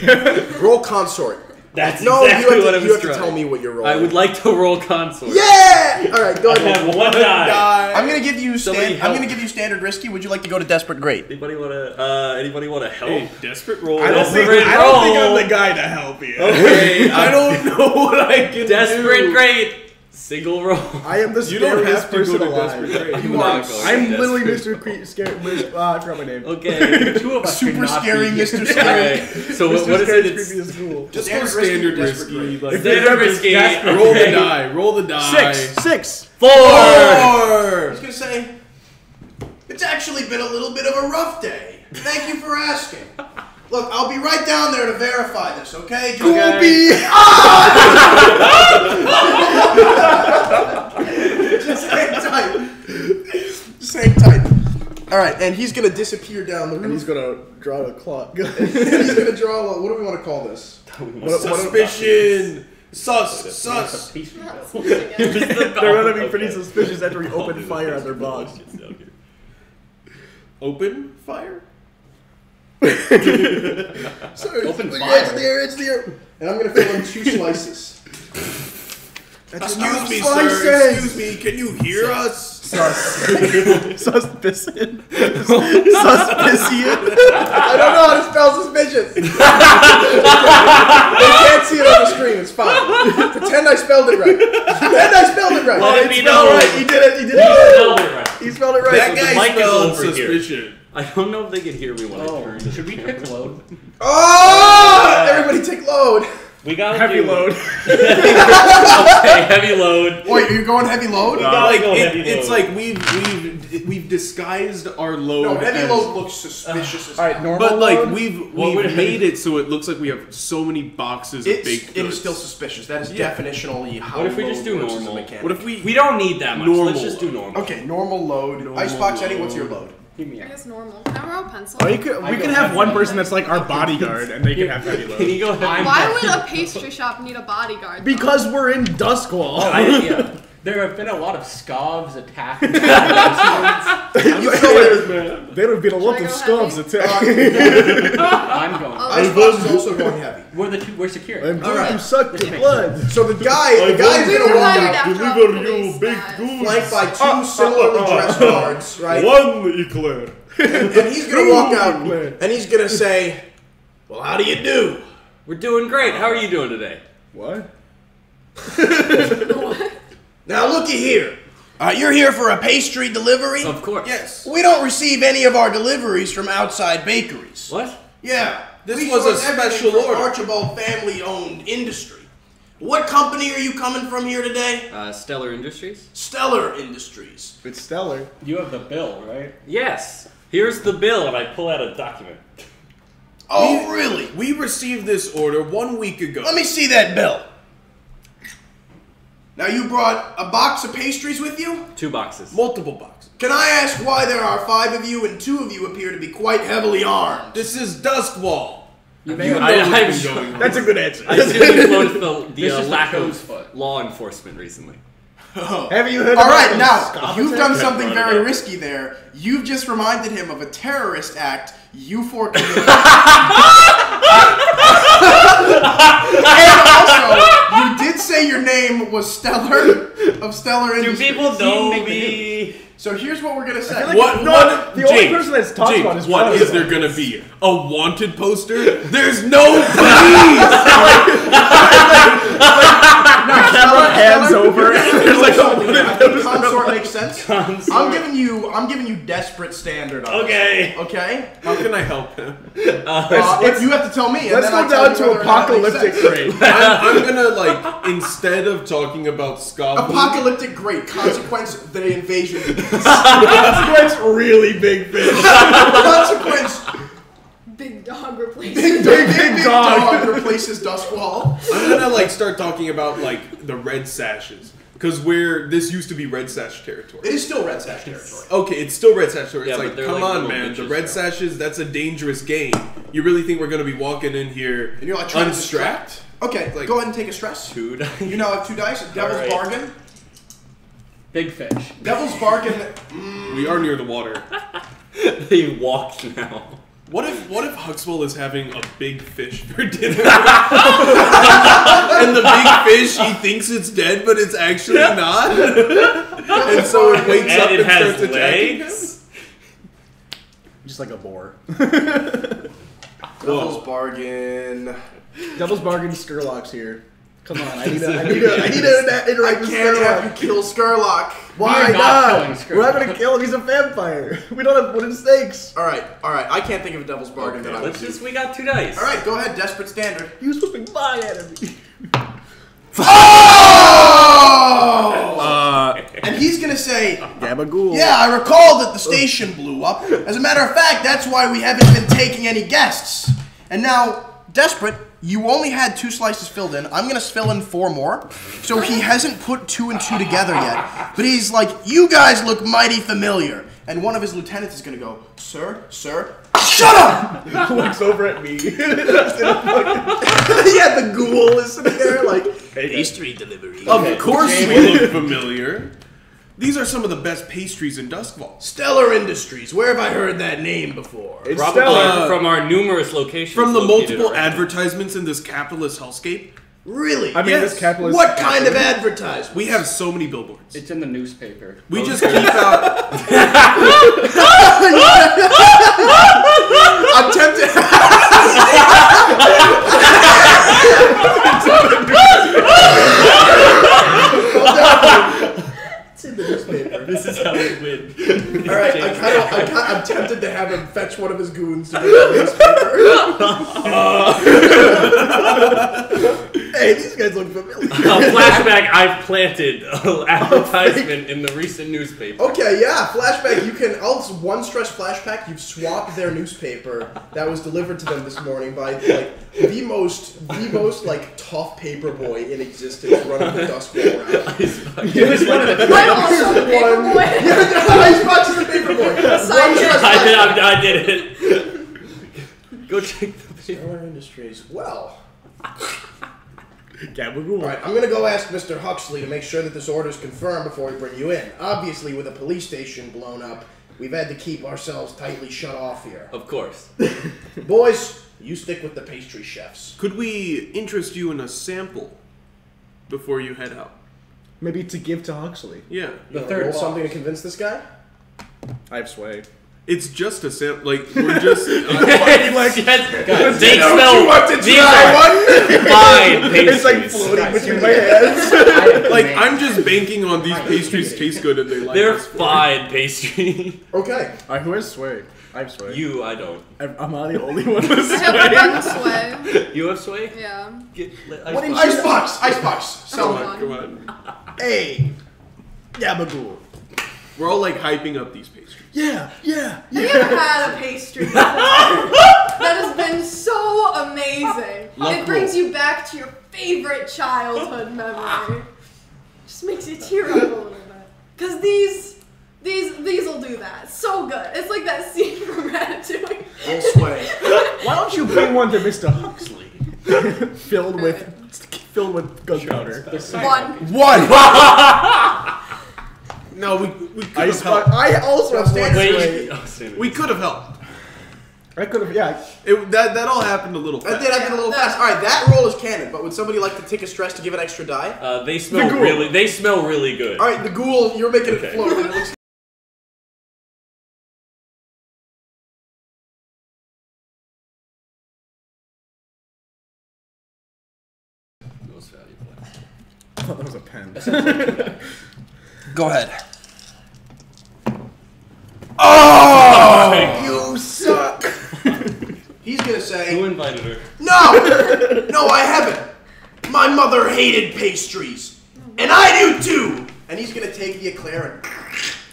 Roll consort. That's No, exactly what I you was have to trying. tell me what you're rolling. I would like to roll consort. Yeah! Alright, go I ahead. have 1 die. I'm gonna give you Somebody help. standard risky. Would you like to go to desperate great? Anybody wanna help? Hey, desperate roll. I don't think I'm the guy to help you. Okay, I don't know what I can desperate do. great. Single roll. I am the You don't scariest have to person go to alive. desperate grade. I'm not going I'm to literally desperate. Mr. Scary. I forgot my name. Okay. Two of us Super cannot scary be- Mr. Scary. Okay. So what is it? Scary's It's creepy as cool. Just Standard go standard risky, risky. desperate Like, standard risky. roll the die. Roll the die. 6. 4. I was gonna say, it's actually been a little bit of a rough day. Thank you for asking. Look, I'll be right down there to verify this, okay? Just hang tight. Just hang tight. Alright, and he's gonna disappear down the roof. And he's gonna draw a clock. And he's gonna draw what do we want to call this? Suspicion. Sus. Not something else. They're gonna be pretty suspicious after we open fire at their boss. Open fire? Sorry, Open it's fire. It's there. And I'm gonna fill in 2 slices. Excuse me, slices. sir. Excuse me. Can you hear us? Suspicion. Suspicion. I don't know how to spell suspicious. They can't see it on the screen. It's fine. Pretend I spelled it right. Pretend I spelled it right. Let it be All known. right, he did it. He did You it. spelled it right. He spelled it right. That The guy mic is spelled over here. suspicious. I don't know if they can hear me when I turn. Should we pick load? Oh! Everybody take load. We got Heavy load. Okay, heavy load. Wait, you're going heavy load? Like go heavy it's load. like we've disguised our load. No, heavy as- load looks suspicious as All right, hell. normal But like load? we've would it made it so it looks like we have so many boxes of baked It goods. is still suspicious. That is Yeah. definitionally how What if we load just do works as a normal? mechanic. What if we don't need that much. Normal Let's just do load. normal. Okay, normal load. Normal Icebox Eddie, load. what's your load? Give me I a. guess normal. Can I roll a pencil? Or we could have one person that's like our bodyguard, and they can have heavy Can you load. go ahead? Why would a pastry shop need a bodyguard? though? Because we're in Duskwall. Yeah. There have been a lot of scavs attacking. There would be a lot Should I of go scarves heavy? attack. I'm going. Oh, Icebox is also going heavy. We're secure. I'm going Alright. to suck the blood. So the guy's We gonna provided walk out after all police stats. flanked by two similarly dressed guards, right? one eclair? And he's gonna walk out and he's gonna say, "Well, how do you do?" We're doing great. How are you doing today? What? Now looky here. You're here for a pastry delivery? Of course. Yes. We don't receive any of our deliveries from outside bakeries. What? Yeah. This we was a source everything special from order. Archibald family-owned industry. What company are you coming from here today? Stellar Industries? Stellar Industries. It's stellar. You have the bill, right? Yes. Here's the bill, and I pull out a document. Oh, really? We received this order 1 week ago. Let me see that bill. Now you brought a box of pastries with you? 2 boxes. Multiple boxes. Can I ask why there are 5 of you and 2 of you appear to be quite heavily armed? This is Duskwall. You You know I'm what's sure- been going on. That's a good answer. I assume you noticed the This is the lack crow's of foot. law enforcement recently. Have you heard All about right, those now, scarves you've attack? done something Yeah, very right. risky there. You've just reminded him of a terrorist act you 4 committed. And also, you did say your name was Stellar, of Stellar Do Industries. people know me? So here's what we're going to say. like What? No, what? the only James, person that's talked James, about is what Ron. is there gonna be? A wanted poster? There's no police. Camera hands over. There's like I think consort makes sense. I'm giving you desperate standard on Okay. this. Okay? How can I help him? If you have to tell me, and Let's then I go tell down you to whether or not it makes apocalyptic sense. grade. I'm gonna like instead of talking about scoffing. Apocalyptic great consequence the invasion. Consequence really big fish. Consequence Big dog replacement. big dog. dog replaces Duskwall. I'm gonna like start talking about like the red sashes because this used to be red sash territory. It is still Red Sash territory. Okay, it's still red sash territory. Yeah, It's but like, they're come like on, little man. The bitches red now. sashes, that's a dangerous game. You really think we're gonna be walking in here And you're like trying to unstrapped? Okay, Like- go ahead and take a stress. 2 dice. You now have 2 dice. Devil's Alright. bargain. Big fish. Devil's bargain. We are near the water. They walk now. What if Huxwell is having a big fish for dinner? And the big fish, he thinks it's dead, but it's actually not. And so it wakes up And and it has starts attacking him. legs. Just like a boar. Devil's bargain. Devil's bargain. Skurlock's here. Come on, I need to interact with Can't have you Skurlock. kill Skurlock. Why We're not not? killing Skurlock. We're not gonna kill him. He's a vampire. We don't have wooden stakes. All right. I can't think of a devil's bargain that I would Let's do. just, we got 2 dice. All right, go ahead. Desperate standard. He was whipping my enemy. Oh! And he's gonna say, Gabagool. "Yeah, I recall that the station blew up. As a matter of fact, that's why we haven't been taking any guests. And now, desperate, you only had 2 slices filled in. I'm gonna fill in 4 more. So he hasn't put 2 and 2 together yet. But he's like, you guys look mighty familiar. And one of his lieutenants is gonna go, sir, shut up! Looks over at me. Yeah, the ghoul is sitting there like pastry delivery. Of course we look familiar. These are some of the best pastries in Duskwall. Stellar Industries. Where have I heard that name before? It's Probably stellar. from our numerous locations. From the located multiple around. advertisements in this capitalist hellscape, Really? I mean, Yes. this capitalist. What kind of advertisement? we have so many billboards. It's in the newspaper. We just keep out. I'm tempted. It's in the newspaper. This is how we win. have him fetch one of his goons to bring the newspaper. Hey, these guys look familiar. Flashback, I've planted an advertisement in the recent newspaper. Okay, yeah, flashback. You can also one stretch flashback. You've swapped their newspaper that was delivered to them this morning by like the most like tough paper boy in existence running the Dusk Wall around. It was one of the I'm also the paper boy. Icebox is the paper boy. I did it. Go check the paper. Stellar Industries. Well. Gabagool. Alright, I'm gonna go ask Mr. Huxley to make sure that this order is confirmed before we bring you in. Obviously, with a police station blown up, we've had to keep ourselves tightly shut off here. Of course. Boys, you stick with the pastry chefs. Could we interest you in a sample before you head out? Maybe to give to Huxley. Yeah. You wanna roll something to convince this guy? I have sway. It's just a sample. Like, we're just. They smell. to These are fine pastries. It's like floating Guys, between my seriously. hands. Like, I'm just banking on these pastries taste good and they like They're us. fine pastry. Okay. Alright, who has sway? I have sway. You, I don't. I'm not the only one with I have a button sway. You have sway? Yeah. What did Icebox. Sell Come it. on. Come on. Hey! Gabagool. We're all like hyping up these pastries. Yeah. Have you ever had a pastry before that has been so amazing? It brings you back to your favorite childhood memory. Just makes you tear up a little bit. Cause these will do that. So good. It's like that scene from Ratatouille. Roll sway. Why don't you bring one to Mr. Huxley? filled with gunpowder. One. No, we could have helped. I also have one sway. We could have helped. I could have, yeah. That all happened a little That fast. did happen a little fast. Alright, that roll is canon, but would somebody like to take a stress to give an extra die? They smell really. They smell really good. Alright, the ghoul, you're making it Okay. float. And it looks Most valuable. I thought that was a pen. Go ahead. Oh! You suck! He's gonna say, Who invited her? no! No, I haven't! My mother hated pastries! And I do too! And he's gonna take the eclair and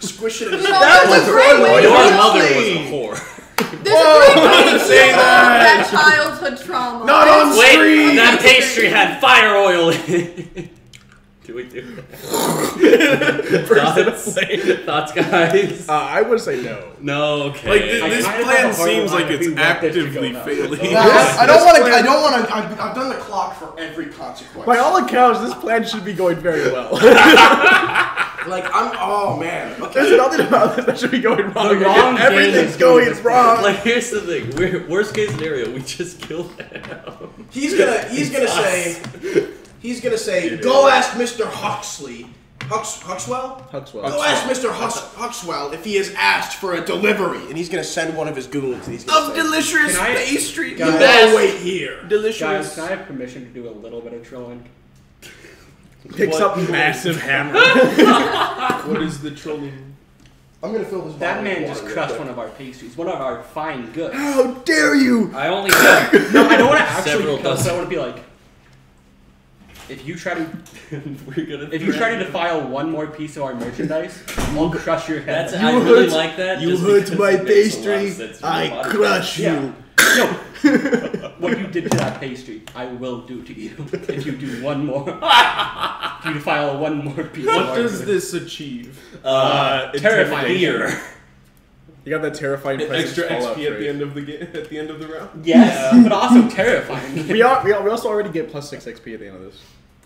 squish it in his No, mouth. that's a great way to Your heal. mother was a whore. There's a great way to say heal that. that childhood trauma. Not on Wait, screen! that pastry had fire oil in it. Do we do that? Thoughts, guys? I would say no. No, okay. Like, I this kind of plan have a horrible seems like line if it's we want this to actively go now. failing. I don't want to. I've done the clock for every consequence. By all accounts, this plan should be going very well. Oh man. Okay. There's nothing about this that should be going wrong. The wrong game Everything's is doing going this wrong. Like, here's the thing. Worst case scenario, we just kill him. He's gonna say, go ask Mr. Huxley. Huxwell? Huxwell. Go ask Mr. Huxwell if he has asked for a delivery, and he's gonna send one of his goons. And he's gonna say, delicious Can I- pastry. Guys- "No, wait here." Delicious. Guys, can I have permission to do a little bit of trolling? Picks up massive hammer. What is the trolling? I'm gonna fill this. That bottle with man water just real crushed quick. one of our pastries, one of our fine goods. How dare you! I only have No, I don't want to actually Several cuss. dozen. I want to be like, if you try to we're gonna defile one more piece of our merchandise, I'll crush your head. That's I really hurt- like that. You just hurt because my it makes a lot of pastry, sense for the I body. crush Yeah. you. No, what you did to that pastry, I will do to you if you do one more. If you defile one more piece of What our does goods. this achieve? Terrifying. Fear. You got that terrifying presence Extra Fallout XP at the trait. end of the at the end of the round. Yes, but also terrifying. We also already get plus 6 XP at the end of this.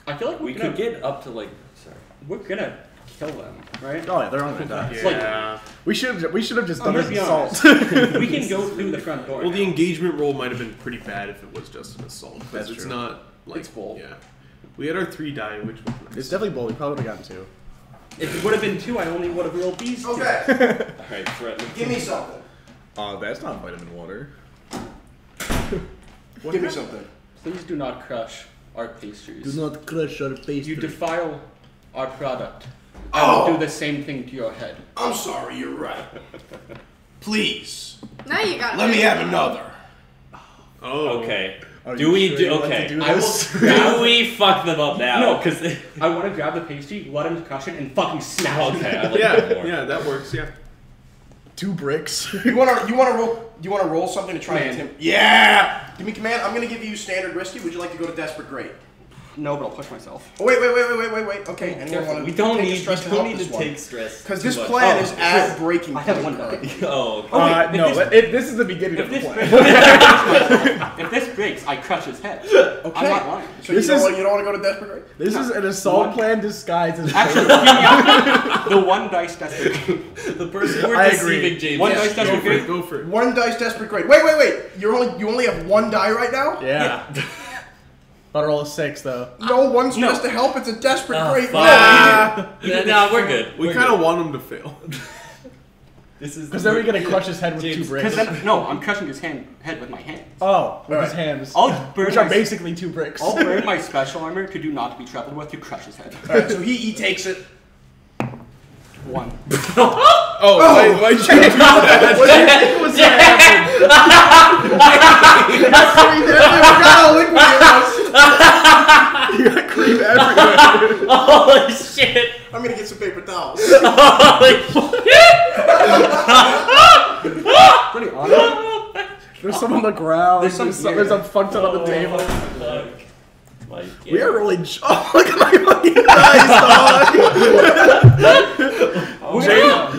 I feel like We could get up to like. Sorry. we're gonna kill them, right? Oh yeah, they're on gonna die. It's like, We should have just I'm done gonna this be assault. honest. We can go through the front door. Well, the now. engagement roll might have been pretty bad if it was just an assault. Because That's it's true. not like It's bold. Yeah, we had our 3 die, which was nice. It's definitely bold. We probably would have gotten 2. If it would have been 2, I only would have rolled these. 2. Okay, All right, Brett. give me something. That's not vitamin water. Give me something. Please do not crush our pastries. not crush our pastry. You defile our product. I Oh. will do the same thing to your head. I'm sorry, you're right. Please, Now you got. let me have another. Oh. Okay. Are Do you we sure do you want okay? to do I will this? Do we fuck them up now? No. Because I want to grab the pastry, let him crush it, and fucking smash it. okay, I like that Yeah, more. yeah, that works. Yeah. 2 bricks. You wanna roll something to try and Command. intimidate? Yeah. Give me command. I'm gonna give you standard risky. Would you like to go to desperate great? No, but I'll push myself. Oh, wait. Okay. Anyone want to We don't take need, stress we to don't help need this to one? take stress. Because too this much. plan Oh, is at breaking I have point one currently. Oh, okay. wait, No, if this is the beginning of the this plan. breaks, if this breaks, I crush his head. Okay. I'm not lying. So This you is- don't want to go to desperate great? This No. is an assault One- plan disguised as Actually, hear me out. The one dice desperate. The person we're I deceiving agree. James. One Yes, dice desperate Go for it. great. Go for it. 1 dice desperate great. Wait. You only have 1 die right now? Yeah. But roll a 6 though. No, 1 stress to help. It's a desperate Oh, great. fuck. No, we're good. We We're kind of good. want him to fail. This is Because then we're gonna crush his head with James, 2 bricks. Because then, no, I'm crushing his head with my hands. Oh, with Alright. his hands. I'll burn Which are my, basically 2 bricks. I'll burn my special armor to do not be traveled with to crush his head. Alright, so he takes it. 1. Oh, why'd you do that? What do you think was gonna happen? You got cream everywhere. Holy shit! I'm gonna get some paper towels. Holy shit! Pretty honest. There's some on the ground. There's some here. There's some fucked up on the table. Fuck. Like, We yeah. are rolling. Oh, look at my fucking dice, dog.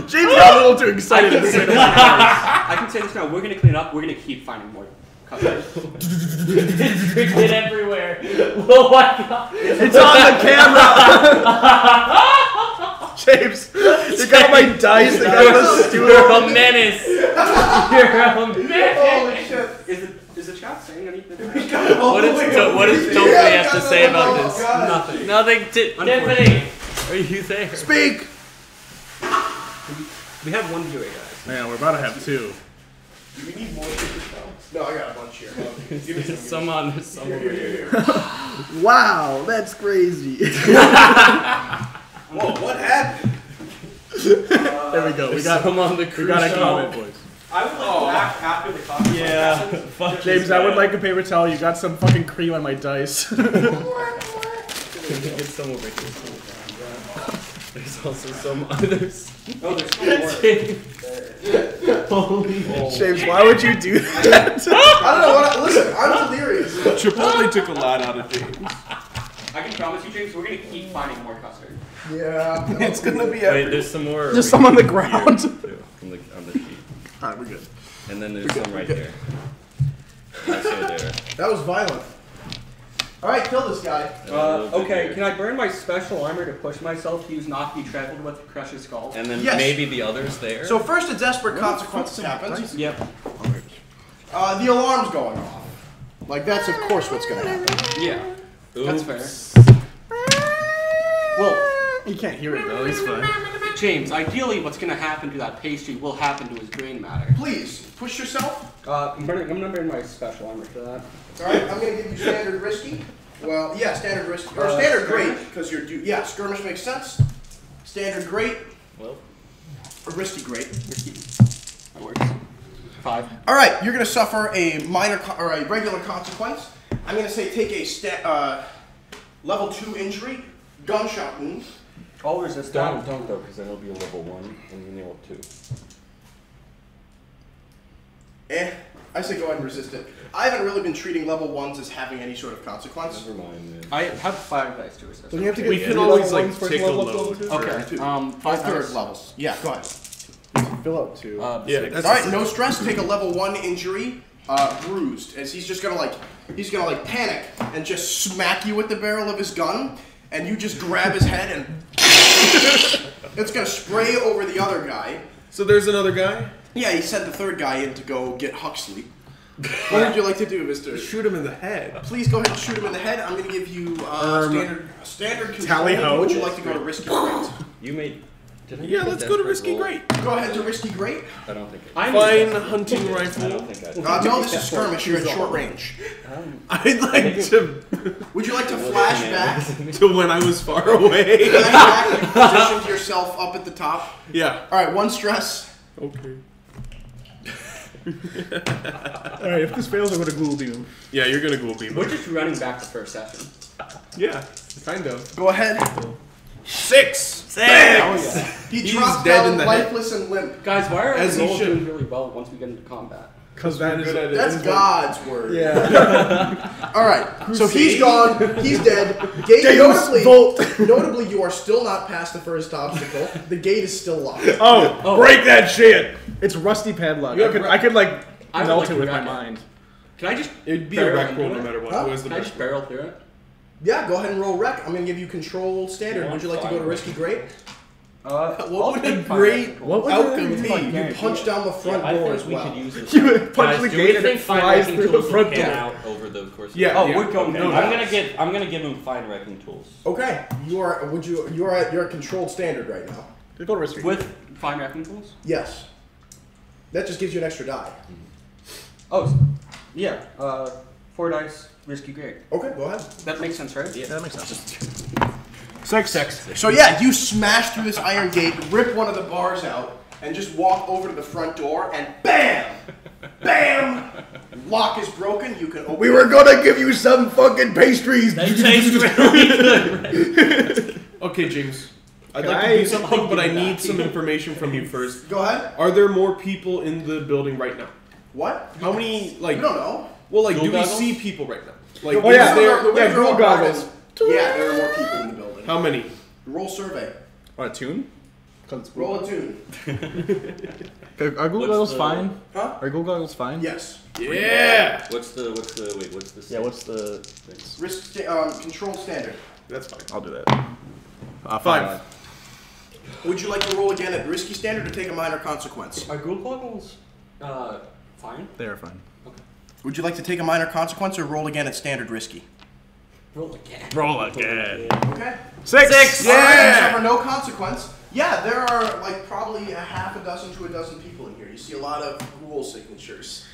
James got a little too excited. I can say this now. I can say this now. We're gonna clean up. We're gonna keep finding more customers. It's cricket everywhere. Oh my god. It's on the camera. James, you got my dice. They got the stool. You're a menace. You're a menace. shit. Is the chat saying anything? What does Topher have to say about this? Nothing. Nothing. Tiffany, are you there? Speak. We have 1 viewer, guys. Man, we're about to have 2. Do we need more paper towels? No, I got a bunch here. Give me There's some over here. Wow, that's crazy. Whoa, what happened? There we go. We got Some on the we cruise got a ship. comment, boys. I would like back after the coffee. Yeah. Fuck James, this I would guy. like a paper towel. You got some fucking cream on my dice. Get some over here. There's also some others. Oh, there's still more. Holy James, why would you do that? I don't know what. Listen, I'm delirious. Chipotle took a lot out of James. I can promise you, James, we're gonna keep finding more custard. Yeah, It's gonna be Wait, everywhere. there's some more. There's some on the ground. Here, too, on the sheet. Alright, we're good. And then there's some right there. Also there. that was violent. All right, kill this guy. And a little bit Okay, here. can I burn my special armor to push myself to use not be traveled with to crush his skull? And then Yes. maybe the others there. So first, a desperate consequence happens. Yep. The alarm's going off. Like that's of course what's gonna happen. Yeah. Oops. That's fair. Well, You can't hear it though, he's fine. James, ideally what's gonna happen to that pastry will happen to his brain matter. Please push yourself. I'm gonna burn my special armor for that. All right, I'm gonna give you standard risky. Well, yeah, standard risky or standard great because you're due. Yeah, skirmish makes sense. Standard great Well, or risky great. That works. 5. All right, you're gonna suffer a minor or a regular consequence. I'm gonna say take a level 2 injury, gunshot wound. I'll resist don't that. though, because then it'll be a level 1 and then level 2. I say go ahead and resist it. I haven't really been treating level 1s as having any sort of consequence. Never mind, man. I have 5 dice to resist. Don't you have to We get can three always level like ones for take a level up to load. level two? Okay. 5 5 third dice. levels. Yeah, go ahead. Fill up 2. Yeah, 6. that's All right, no stress. Take a level 1 injury, bruised, as he's gonna panic and just smack you with the barrel of his gun, and you just grab his head and it's gonna spray over the other guy. So there's another guy? Yeah, he sent the third guy in to go get Huxley. What would you like to do, Mister? Shoot him in the head. Please go ahead and shoot him in the head. I'm gonna give you standard control. Tally-ho. Would you like to go to risky great? You made. Did I Yeah, make a let's go to desperate risky roll? great. Go ahead to risky great. I don't think Fine hunting I rifle. don't think I No, this is skirmish. You're at short range. I'd like to Would you like to flash back? to when I was far away. Flash back and position yourself up at the top. Yeah. All right, 1 stress. Okay. Alright, if this fails, I'm gonna ghoul beam him. Yeah, you're gonna ghoul beam. We're just running back the first session. Yeah, kind of. Go ahead. 6. Oh yeah. He He's drops dead down in the head. lifeless and limp. Guys, why are As he we all should. doing really well once we get into combat? Because that is. That's God's word. Yeah. All right. So he's gone. He's dead. Gate. Deus Volt. Notably, you are still not past the first obstacle. The gate is still locked. Oh, break that shit! It's rusty padlock. You I have could, re- I could like I would melt like it to with my wreck it. mind. Can I just It'd be a barrel wreck into roll no it? matter what. Huh? Who has the Can I best just barrel through it? Yeah, go ahead and roll wreck. I'm gonna give you control standard. Would you like to go to risky great? What would a great What outcome would be? it You punch down the front I door think as we well. could use this. You punch Guys, the do gate we and it think fine flies wrecking through the tools front will pan door. out over the course of Yeah. Oh, yeah. we're going. Okay, No, I'm gonna give him fine wrecking tools. Okay, you're at controlled standard right now. Just go to risky. With fine wrecking tools? Yes. That just gives you an extra die. Oh, yeah. 4 dice, risky great. Okay, go ahead. That makes sense, right? Yeah, that makes sense. 6. So yeah, you smash through this iron gate, rip one of the bars out, and just walk over to the front door, and BAM! BAM! Lock is broken. You can open. We were gonna give you some fucking pastries. They taste really good. Okay, James. I'd Can like to I- do something, I'll but give I you need that. some information from you first. Go ahead. Are there more people in the building right now? What? How many, I like, don't know. well, like, Ghoul do we goggles? see people right now? Like, Oh, yeah. is there, The windows are ghoul all goggles. broken. Yeah, there are more people in the building. how many? Roll survey. Want a tune? Roll a tune. Are Google What's goggles the- fine? Huh? Are Google goggles fine? Yes. Yeah! What's the Yeah, what's the things? Controlled standard. That's fine. I'll do that. 5. Would you like to roll again at risky standard or take a minor consequence? Are ghoul goggles fine? They are fine. Would you like to take a minor consequence or roll again at standard risky? Roll again. Roll again. Okay. 6. Yeah. For no consequence. Yeah, there are like probably a half a dozen to a dozen people in here. You see a lot of rule signatures.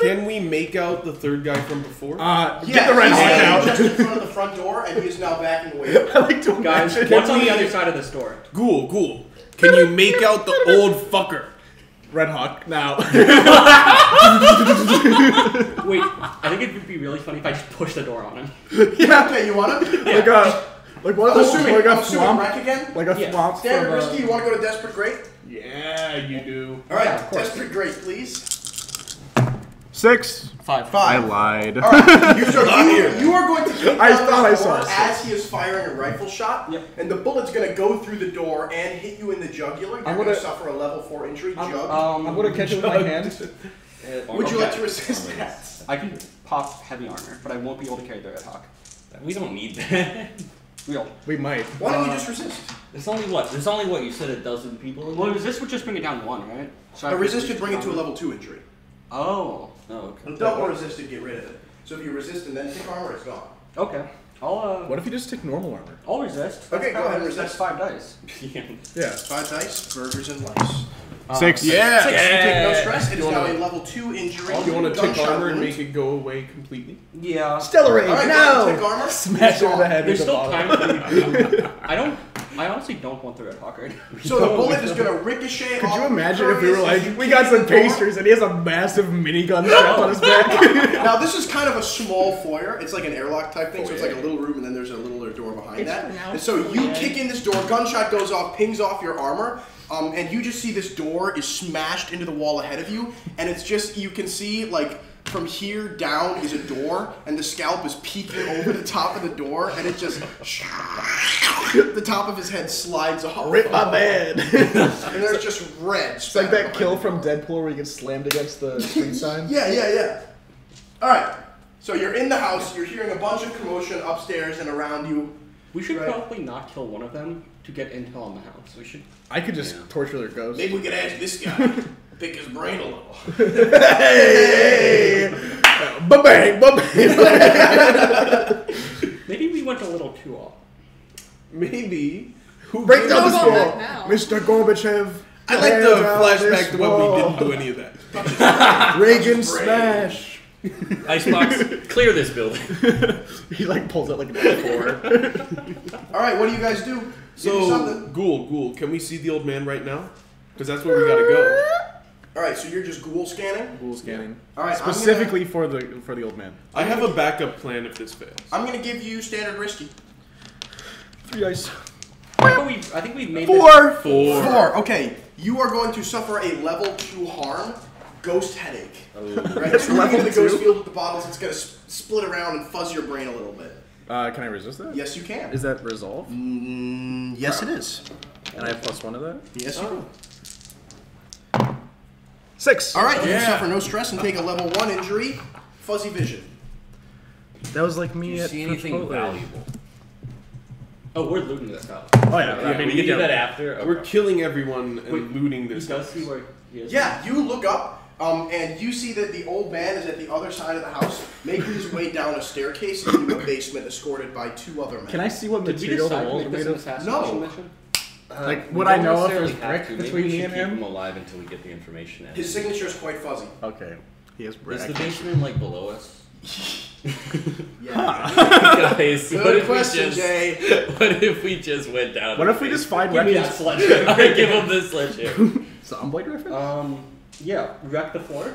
Can we make out the third guy from before? Get the red he's hawk standing out. just in front of the front door, and he's now backing away. I like to Guys, imagine. what's on the other side of this door? Ghoul. Can you make out the old fucker? Red Hawk now. Wait, I think it would be really funny if I just push the door on him. Yeah. Okay, you want him? Like one of I'm those, assuming, like I'm a assuming swamp, wreck again. like a Yeah. swamp Standard from, risky. You want to go to desperate great? Yeah, you do. All right, Yeah, of course. desperate great, please. 6. 5. I lied. All right, you are going to kick I down thought this I saw door a as he is firing a rifle shot, Yep. and the bullet's going to go through the door and hit you in the jugular. You're I'm going to gonna- suffer a level 4 injury. Jug. I'm gonna catch it with my hand. Would you okay. like to resist that? I can pop heavy armor, but I won't be able to carry the Red Hawk. We don't need that. Real. We might. Why don't you just resist? There's only what? There's only what you said a dozen people. In Well, there? resist would just bring it down 1, right? So I A could resist could bring it to a down- level 2 injury. Oh. Oh, okay. A double resist to get rid of it. So if you resist and then take armor, it's gone. Okay. What if you just take normal armor? I'll resist. Okay, go ahead and That's resist. 5 dice. Yeah. 5 dice, burgers and lice. 6. Yeah! 6, you take no stress. It is You now wanna- a level 2 injury. You want to take gunshot armor and wound. make it go away completely? Yeah. Stellar Rage, All right, no! take armor. Smash it in the head There's with the still bottle. time for you. I honestly don't want the Red Hawk right now. So the bullet is going to ricochet Could off you of imagine your if we were furnace as like, you we kick got in some the door? pastries and he has a massive minigun strapped on his back? Now this is kind of a small foyer. It's like an airlock type thing, so it's like a little room and then there's a little door behind that. And so you kick in this door, gunshot goes off, pings off your armor, and you just see this door is smashed into the wall ahead of you, and it's just, you can see like from here down is a door, and the scalp is peeking over the top of the door, and it just the top of his head slides off. Rip my man. And there's just red. It's like that kill from Deadpool where he gets slammed against the street sign. Yeah. All right. So you're in the house. You're hearing a bunch of commotion upstairs and around you. We should Right. probably not kill one of them to get intel on the house. We should. I could just torture their ghosts. Maybe we could ask this guy. Pick his brain a little. Hey! Ba-bang, ba-bang. Maybe we went a little too off. Maybe. Who Break down Don't this go wall. back now. Mr. Gorbachev. I like tear the down flashback this to when we wall. didn't do any of that. Reagan smash. Icebox, clear this building. He like pulls out like an F4. All right. What do you guys do? Give me So, something. Ghoul, can we see the old man right now? Because that's where we gotta go. All right, so you're just ghoul scanning. Ghoul scanning. All right, Specifically for the old man. I have a backup plan if this fails. I'm gonna give you standard risky. 3 ice. I think we've made Four. this. Okay, you are going to suffer a level 2 harm, ghost headache. Oh. Right, so Level level the ghost 2? field with the bottles. It's gonna split around and fuzz your brain a little bit. Can I resist that? Yes, you can. Is that resolve? Yes, it is. And I have +1 of that? Yes, you do. 6. All right, you suffer no stress and take a level 1 injury, fuzzy vision. That was like Do me you at see anything Chipotle. valuable? Oh, we're looting this house. Oh yeah, Right, we can do that after. Okay. We're killing everyone and looting He this. does see where he is. Yeah, you look up, and you see that the old man is at the other side of the house, making his way down a staircase into a basement, escorted by 2 other men. Can I see what Did we material the decide to walls are make this made an of? assassination No. mission? Like, We would I don't know if necessarily there's have brick to. Maybe between we me should and keep him? him alive until we get the information out. His signature is quite fuzzy. Okay. He has brick. Is the basement like below us? Yeah. Guys, Good question, Jay. What if we just went down? What if we just find Give me that wreckage? sledgehammer. Alright, give him this sledgehammer. Unblade reference? Yeah, wreck the floor.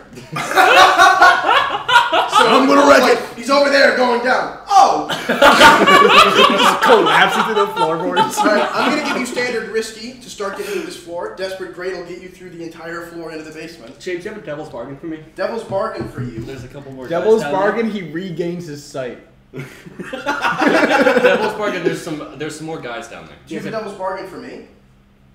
So I'm gonna wreck it. He's over there going down. Oh! Just collapsing through the floorboards. Alright, I'm gonna give you standard risky to start getting to this floor. Desperate Great will get you through the entire floor into the basement. James, you have a devil's bargain for me? Devil's bargain for you. There's a couple more. Devil's guys down bargain, he regains his sight. there. Devil's bargain. There's some more guys down there. Do you have a devil's bargain for me?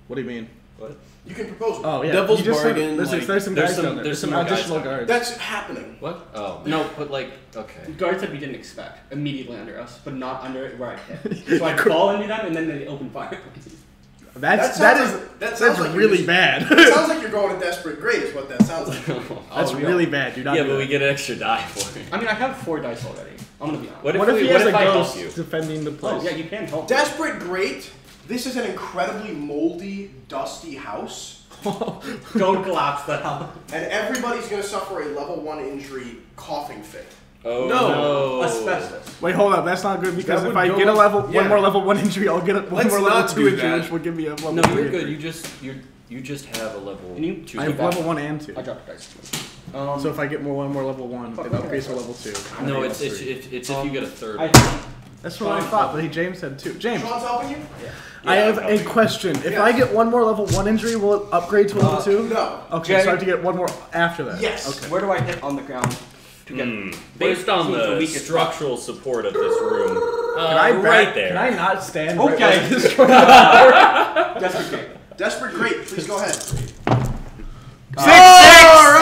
What do you mean? What? You can propose one. Oh yeah. Devil's You just said- bargain, There's, like, there's some there's guys some- down there. there's There's some some more guys additional down there. guards. That's happening. What? Oh no, but like okay. Guards that we didn't expect immediately under us, but not under where I hit. So I fall into them and then they open fire. That sounds is like- that that's sounds like you're really just- bad. It sounds like you're going to Desperate Great is what that sounds like. That's really bad. Do not. Yeah, do but that. we get an extra die for it. I mean, I have 4 dice already. I'm gonna be honest. What if, What if we, he what has if a I help ghost you? defending the place? Oh, yeah, you can help. Desperate Great, this is an incredibly moldy, dusty house. Don't collapse the house. And everybody's going to suffer a level 1 injury coughing fit. Oh No. no! Asbestos. Wait, hold up. That's not good because That if would I go get a up- level yeah. one more level 1 injury, I'll get one Let's more level not 2 do injury, that. which will give me a level No, 3 you're good. injury. You just have a level. Can you two. I have level 1 and 2. I dropped a dice. So if I get one more level 1, it upgrades to level 2. No, I it's get it's, three. it's if you get a third. That's what I thought, but James said 2. James, Sean's helping you? I have a question. If I get one more level 1 injury, will it upgrade to level 2? No. Okay, so I have to get one more after that. Yes. Okay. Where do I hit on the ground to get? Based on Where's the the weakest structural support of this room, Can I right there. Can I not stand? Okay. Right where this destroyed? Just okay. Desperate Great, please go ahead.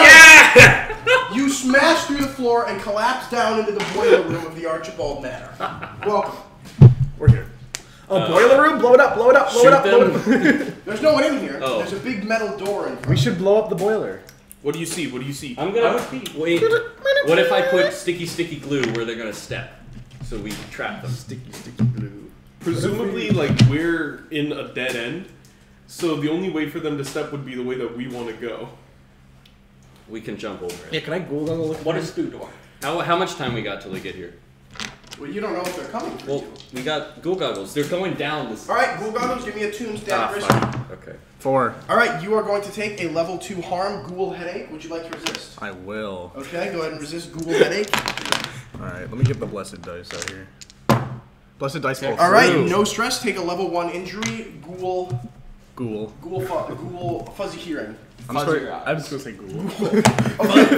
Yeah! You smash through the floor and collapse down into the boiler room of the Archibald Manor. Welcome. We're here. Oh, boiler room? Blow it up! Blow it up! Blow it up! Blow it up! There's no one in here. Oh. There's a big metal door in front. We should blow up the boiler. What do you see? What do you see? I'm gonna wait. What if I put sticky glue where they're gonna step, so we trap them? Sticky glue. Presumably, like, we're in a dead end, so the only way for them to step would be the way that we want to go. We can jump over Yeah, it. can I Google the look? What is through door? How much time we got till they get here? Well, you don't know if they're coming for Well, you. we got ghoul goggles. They're going down this. Alright, Ghoul Goggles, give me a tune standard risk. fine. Okay. 4. Alright, you are going to take a level 2 harm, Ghoul Headache. Would you like to resist? I will. Okay, go ahead and resist Ghoul Headache. Alright, let me get the blessed dice out here. Blessed dice go Alright, through. no stress, take a level 1 injury, Ghoul Ghoul. Fuzzy Hearing. I'm just gonna say ghoul.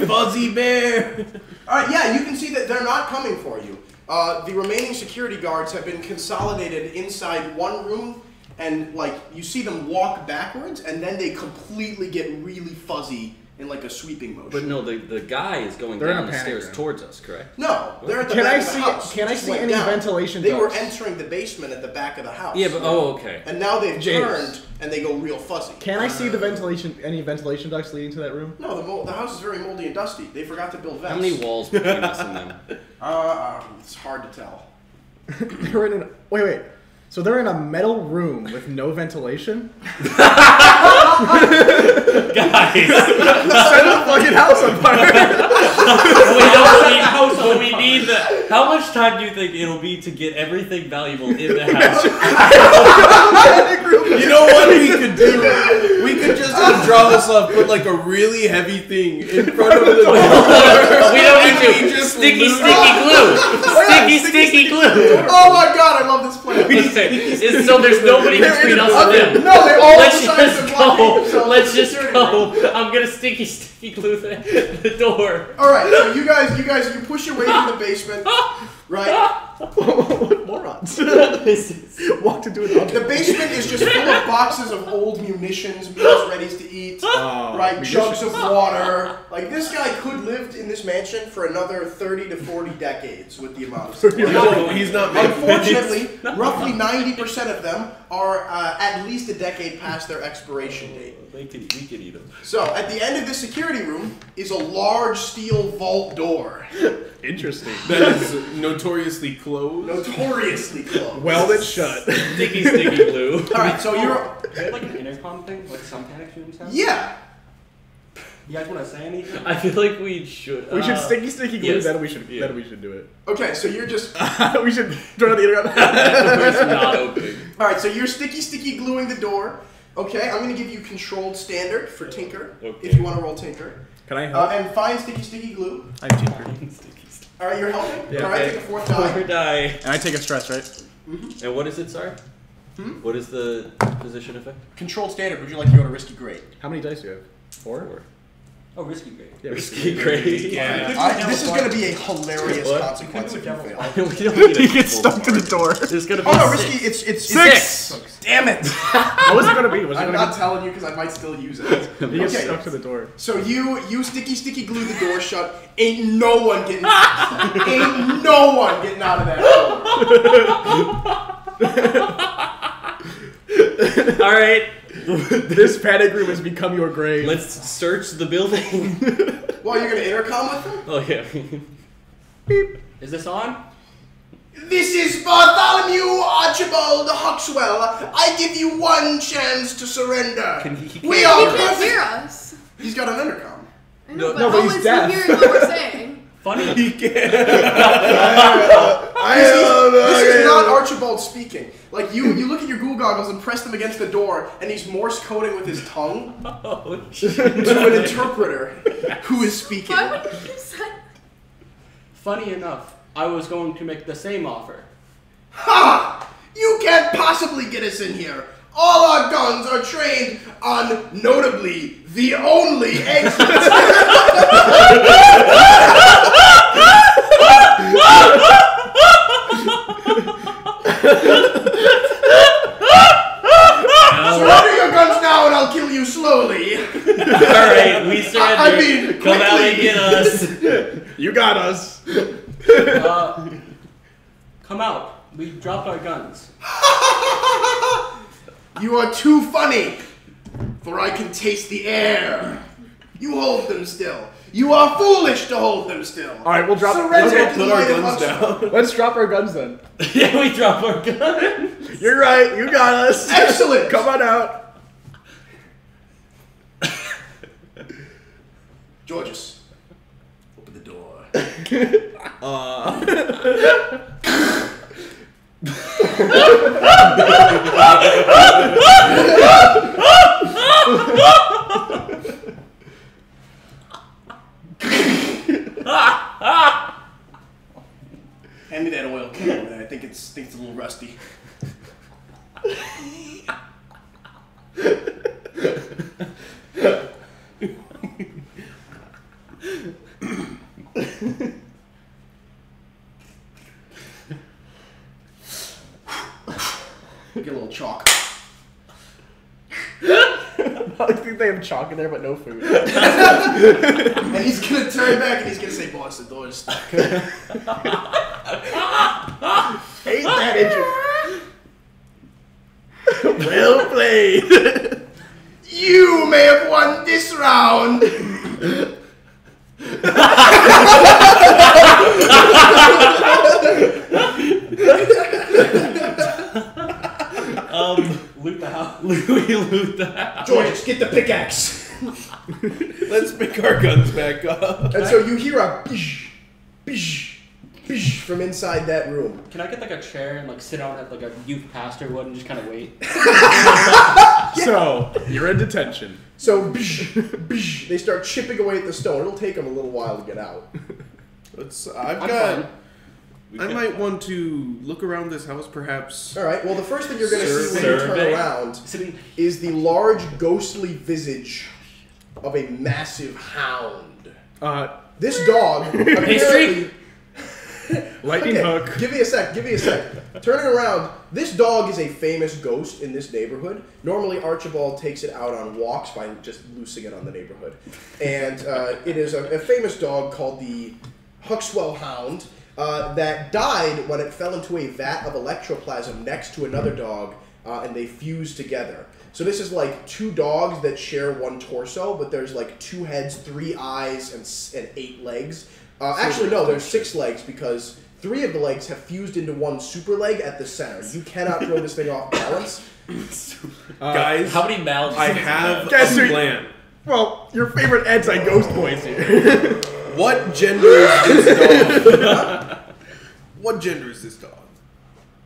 Fuzzy bear! Alright, yeah, you can see that they're not coming for you. The remaining security guards have been consolidated inside one room, and like you see them walk backwards, and then they completely get really fuzzy in like a sweeping motion. But no, the guy is going They're in down a the panic stairs room. towards us, correct? No, they're at the Can back I of the see? house. Can I Just see went any down. ventilation They were ducts? entering the basement at the back of the house. Yeah, but okay. And now they've James. turned and they go real fuzzy. Can I see the ventilation? Any ventilation ducts leading to that room? No, the house is very moldy and dusty. They forgot to build vents. How many walls between us and them? It's hard to tell. They're in an. Wait. So they're in a metal room with no ventilation? Guys, Set the fucking house on fire! we mean that. How much time do you think it'll be to get everything valuable in the house? You know what we could do? We could just draw this up, put like a really heavy thing in front of the door. We don't need to. Just Sticky glue. Sticky glue. Oh my god, I love this plan. Okay, so there's nobody between us and them. No, they all Let's decided just to block go. themselves. Let's just go. I'm gonna sticky glue the door. All right, so you guys, you push your way through the basement, right? Morons. Walked into an oven. The basement is just full of boxes of old munitions, meals ready to eat, right? Jugs of water. Like this guy could live in this mansion for another 30 to 40 decades with the amount of stuff. No, he's not. Unfortunately, roughly 90% of them are at least a decade past their expiration date. We could eat them. So, at the end of the security room is a large steel vault door. Interesting. That is notoriously closed. Notoriously closed. Welded shut. Sticky glue. Alright, so you're... Is it like an intercom thing, like some panic rooms have? Yeah. You guys want to say anything? I feel like we should. We should sticky glue. yes. Then we should do it. Okay, so you're just... We should turn on the internet. It's not open. Alright, so you're sticky gluing the door. Okay, I'm going to give you controlled standard for Tinker, Okay. if you want to roll Tinker. Can I help? And find sticky glue. I'm tinker. Alright, you're helping? Yeah. Alright, take a fourth die. Or die. And I take a stress, right? And what is it? Sorry. What is the position effect? Controlled standard, would you like to go to risky grade? How many dice do you have? 4? Oh, risky grade. Yeah, Risky grade. Yeah. This is going to be a hilarious What? consequence if you fail. We don't need He a gets stuck to the door. There's gonna be Oh no, six. risky, it's 6! Damn it! What was it gonna be? Was it I'm gonna not telling you because I might still use it. be? He gets Okay. stuck to the door. So you sticky glue the door shut. Ain't no one getting ain't no one getting out of that door. All right. This panic room has become your grave. Let's search the building. Well, you're gonna intercom with them? Oh yeah. Is this on? This is Bartholomew Archibald Huxwell. I give you one chance to surrender. We He are can't hear perfect. us. He's got an intercom. I know, No, but but he's how is deaf. he hearing what we're saying? Funny. He can't. This is not Archibald speaking. Like you look at your ghoul goggles and press them against the door, and he's Morse coding with his tongue Oh, to an interpreter who is speaking. Why would you say that? Funny enough, I was going to make the same offer. Ha! You can't possibly get us in here. All our guns are trained on, notably, the only exit. Surrender your guns now and I'll kill you slowly. Alright, we surrender. I mean, come out and quickly. get us. You got us. Come out. We dropped our guns. You are too funny, for I can taste the air. You hold them still. You are foolish to hold them still. All right, we'll drop. Surrender Let's, to the Put our might of guns Huxwell. down. let's drop our guns then. Yeah, we drop our gun. You're right. You got us. Excellent. Come on out. Georges, open the door. Hand me that oil can over there. I think it's a little rusty. Get a little chalk. I think they have chalk in there, but no food. And he's gonna turn back and he's gonna say, "Boss, the door is stuck." Hate that engine. Well played. You may have won this round. Loot the house. We loot the house. Georges, get the pickaxe. Let's pick our guns back up. And so you hear a bish, bish, from inside that room. Can I get like a chair and like sit down at like a youth pastor would and just kind of wait? So, you're in detention. So they start chipping away at the stone. It'll take them a little while to get out. I might want to look around this house, perhaps. All right. Well, the first thing you're going to see when you turn around is the large, ghostly visage of a massive hound. This dog apparently. Lightning hook. Give me a sec. Turning around, this dog is a famous ghost in this neighborhood. Normally, Archibald takes it out on walks by just loosing it on the neighborhood. And it is a famous dog called the Huxwell Hound that died when it fell into a vat of electroplasm next to another dog, and they fused together. So this is like two dogs that share one torso, but there's like 2 heads, 3 eyes, and 8 legs. Actually, no, there's 6 legs because 3 of the legs have fused into one super leg at the center. You cannot throw this thing off balance. Guys, how many mouths? I have a plan. Well, your favorite anti-ghost boys here. What gender is this dog? What gender is this dog?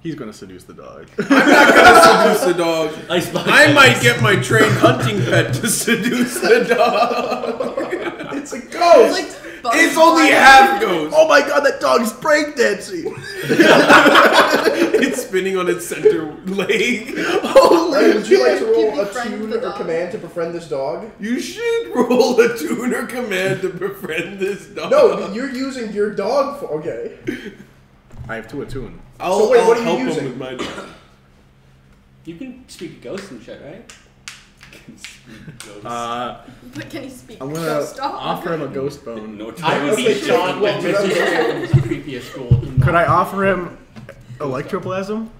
He's gonna seduce the dog. I'm not gonna seduce the dog. I might get my trained hunting pet to seduce the dog. It's a ghost. It's only half ghost. Oh my god, that dog's breakdancing! It's spinning on its center leg. Holy would you like to roll a tune or command to befriend this dog? You should roll a tune or command to befriend this dog. No, you're using your dog for... Okay. I have 2 attune. I'll what are you help using? him with my dog. You can speak to ghosts and shit, right? But can he speak I'm gonna ghost dog? offer him a ghost bone. No I would be shocked that this is creepy as school. Could I offer him electroplasm?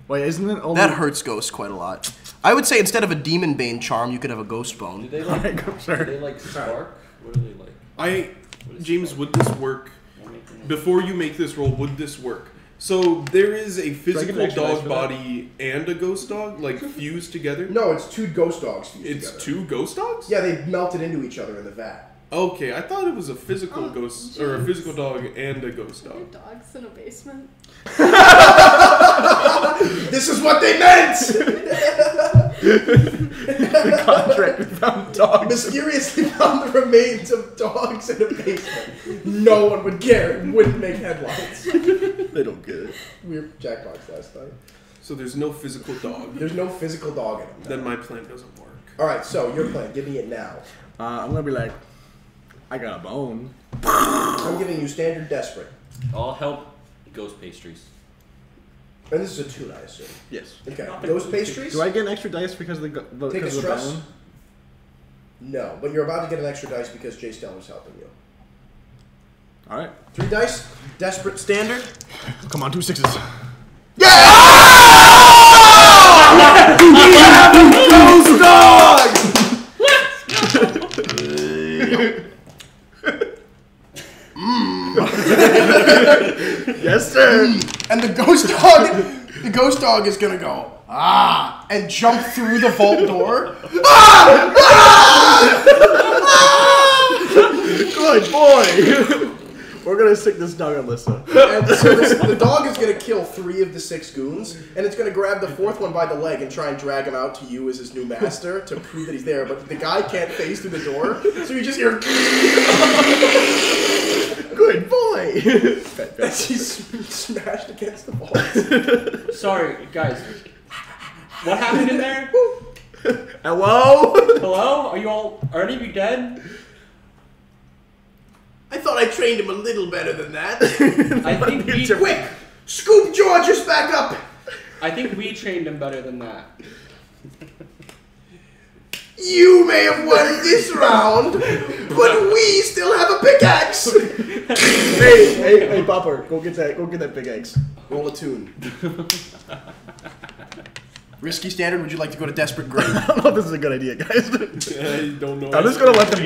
Wait, isn't it only... That hurts ghosts quite a lot. I would say instead of a demon bane charm, you could have a ghost bone. Do they like? Sure. Do they like spark? What are they like? James, would this work? Before you make this roll, would this work? So there is a physical dog body and a ghost dog, like fused together? No, it's 2 ghost dogs fused together. It's 2 ghost dogs? Yeah, they melted into each other in the vat. Okay, I thought it was a physical ghost, or a physical dog and a ghost Your dog. dog's in a basement. This is what they meant! The contract we found dogs. Mysteriously found the remains of dogs in a basement. No one would care. It wouldn't make headlines. They don't get it. We were jackbox last night. So there's no physical dog. There's no physical dog in them. Then my plan doesn't work. Alright, so your plan. Give me it now. I'm gonna be like, I got a bone. I'm giving you standard desperate. I'll help ghost pastries. And this is a 2, I assume. Yes. Okay. Ghost pastries? Do I get an extra dice because of the Take a because of the stress? bone? No, but you're about to get an extra dice because Jay Steller's helping you. All right. 3 dice. Desperate standard. Come on, 2 6s. Ghost dog! Yes, sir. And the ghost dog is gonna go, and jump through the vault door. Good boy. We're gonna stick this dog on Lyssa. And so the dog is gonna kill 3 of the 6 goons, and it's gonna grab the 4th one by the leg and try and drag him out to you as his new master to prove that he's there. But the guy can't phase through the door, so you just hear. Good boy. As he's smashed against the vault. Sorry, guys. What happened in there? Hello. Hello? Are any of you dead? I thought I trained him a little better than that. I think we Quick! Scoop Georges back up! I think we trained him better than that. You may have won this round, but we still have a pickaxe! hey, Popper, go get that big eggs. Roll a tune. Risky standard, would you like to go to desperate grade? I don't know if this is a good idea, guys. I don't know. I'm just gonna let them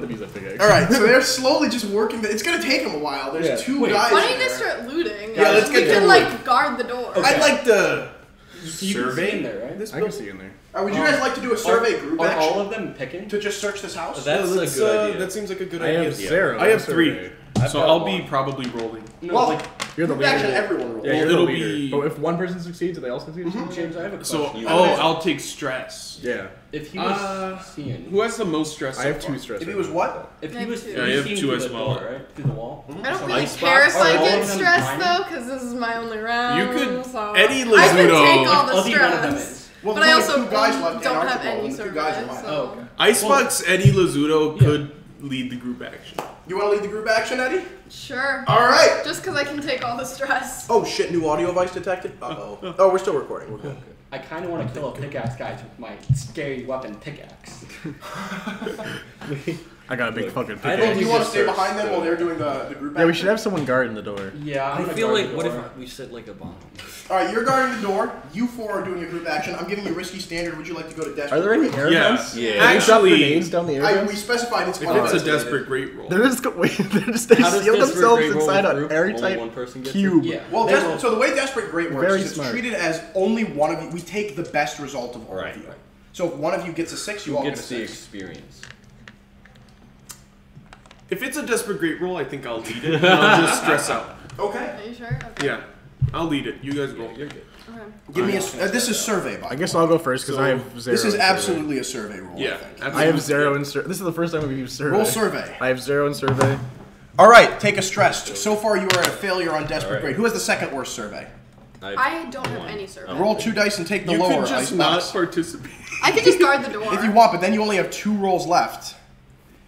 use that big eggs. Alright, so they're slowly just working. It's gonna take them a while. There's 2 guys. Why don't you there. guys start looting? Yeah, let's we get can to like guard the door. I'd like to You can see survey in there, right? this I can building. see in there. Would you guys like to do a survey group Are action? all of them picking? To just search this house? That's a Let's, good idea. That seems like a good I idea. have 0. I have Survey. 3. So I'll be probably rolling. No, Well, like, You're the group action, leader. everyone rolls. Yeah, Well, you're the it'll leader. be- But if one person succeeds, do they all succeed? James, I have a question. So, You- I'll take stress. Yeah. If he was seeing, Who has the most stress? I so have far? 2 stress. If he right was now. what? if I he have was, two. Yeah, I have seeing 2 through as the well. door, right through the wall. I don't So really Icebox? care if Are I all get of them stressed tiny? though, because this is my only round. You could- So Eddie I can Lizzuto- take all the I'll be one of them stress, is. Well, but I there's also only 2 guys left and don't have Archibald, any and the 2 survey. guys are mine. So. Oh, okay. Icebox Eddie Lizzuto Yeah. could lead the group action. You want to lead the group action, Eddie? Sure. All right. Just because I can take all the stress. Oh shit! New audio device detected. Uh-oh. Oh, we're still recording. We're good. I kind of want to kill a pickaxe guys with my scary weapon pickaxe. I got a big fucking I pick. don't Do you want to just stay search behind them the- while they're doing the group Yeah, we action? should have someone guarding the door. Yeah, I'm I gonna feel guard like the what door. if we set like a bomb? All right, you're guarding the door. You 4 are doing a group action. I'm giving you risky standard. Would you like to go to desperate? Are there any Great? air Yeah. vents? Yeah. Can you drop Actually, grenades down the air We vents? specified it's If unlisted. it's a desperate great roll. They're just wait. They How does seal this themselves great roll inside with an group? Only airtight one person gets cube. Yeah. Well, they roll- so the way Desperate Great works Very is it's smart. treated as only one of you. We take the best result of all Right, of you. right. So if one of you gets a 6, you Who all get a gets the 6. experience? If it's a desperate great roll, I think I'll lead it. And I'll just stress out. Okay. Are you sure? Okay. Yeah, I'll lead it. You guys roll. You're good. Okay. Give me a. This is survey, by I the guess way. I'll go first because So, I have 0. This is in survey. absolutely a survey roll. Yeah, I think. absolutely. I have 0 in survey. This is the first time we've used survey. Roll survey. I have 0 in survey. All right, take a stressed. So far, you are a failure on Desperate All right. Great. Who has the second worst survey? I don't have any survey. Roll 2 dice and take the You lower. could just Icebox. not participate. I could just guard the door. If you want, but then you only have 2 rolls left,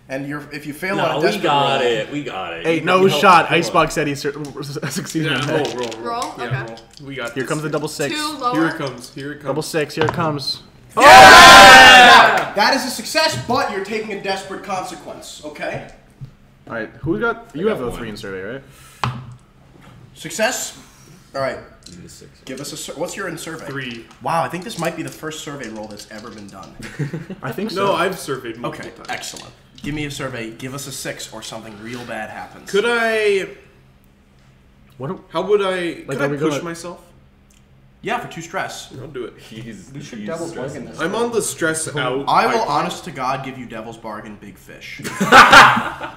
and if you fail on No, a we desperate got roll, it. We got it. Hey, You no helped shot. kill us. Icebox Eddie succeeded. Yeah, in roll, that. roll, roll. Roll? Yeah, Okay. roll. We got Here this. comes the double 6. 2 lower. Here it comes. Here it comes. Double 6. Here it comes. that is a success, but you're taking a desperate consequence. Okay. All right. Who got? You have got a one. 3 in survey, right? Success. All right. You need a 6. Give us what's your in survey? 3. Wow, I think this might be the first survey roll that's ever been done. I think so. No, I've surveyed multiple Okay, times. excellent. Give me a survey. Give us a 6 or something real bad happens. Could I? What? How would I? Could are I we push gonna- myself? Yeah, for 2 stress. I'll do it. We should double bargain this. I'm on the stress out. I will, icon. honest to God, give you Devil's Bargain, Big Fish.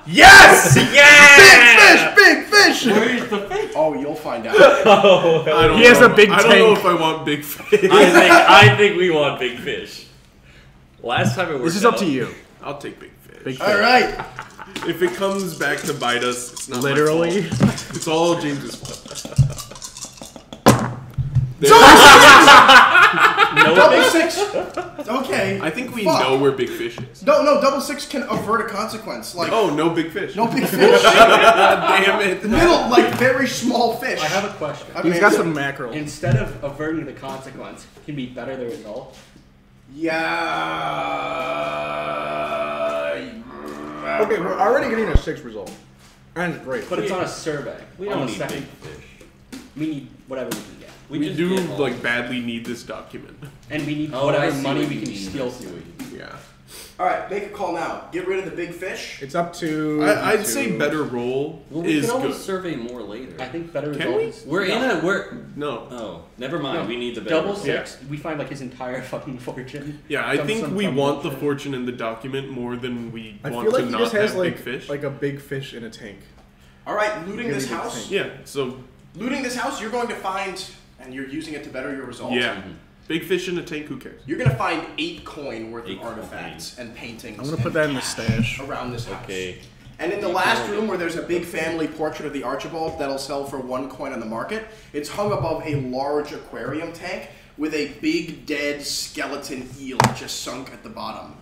Yes! Yeah! Big fish! Where's the fish? Oh, you'll find out. I don't He has know. a big I don't know tank. if I want big fish. I think we want big fish. Last time it worked This is up out. to you. I'll take big fish. Big All right. If it comes back to bite us, it's not my Literally. fault. It's all James's fault. No Double big 6. Okay. I think we Fuck. know where big fish is. No, double 6 can avert a consequence. Like, Oh, no big fish. no big fish. Damn it. Middle, like, very small fish. I have a question. Okay, He's got so- some mackerel. Instead of averting the consequence, can we better the result? Yeah. Okay, we're already getting a 6 result. And it's great. But it's on a survey. We don't don't have a need second. big fish. We need whatever we can get. We just do, get all- like, badly need this document. And we need Oh, I whatever see money what we you can mean. steal I see through. what you mean. Yeah. All right, make a call now. Get rid of the big fish. It's up to. I'd say better roll Well, we is can always good. survey more later. I think better Can result we? is We're in a No. Oh, never mind. No. We need the better double result. 6. We find like his entire fucking fortune. Yeah, I Some- think some we dumb want the bullshit. fortune in the document more than we I want feel like to he not just has have like big fish. like a big fish in a tank. All right, looting this Really good house. thing. Yeah, so, Looting this house, you're going to find, and you're using it to better your results. yeah. Big fish in a tank, who cares? You're going to find 8 coin worth 8 of artifacts and paintings. I'm gonna and put that in the cash stash. around this house. Okay. And in the last room where there's a big family portrait of the Archibald that'll sell for 1 coin on the market, it's hung above a large aquarium tank with a big dead skeleton eel just sunk at the bottom.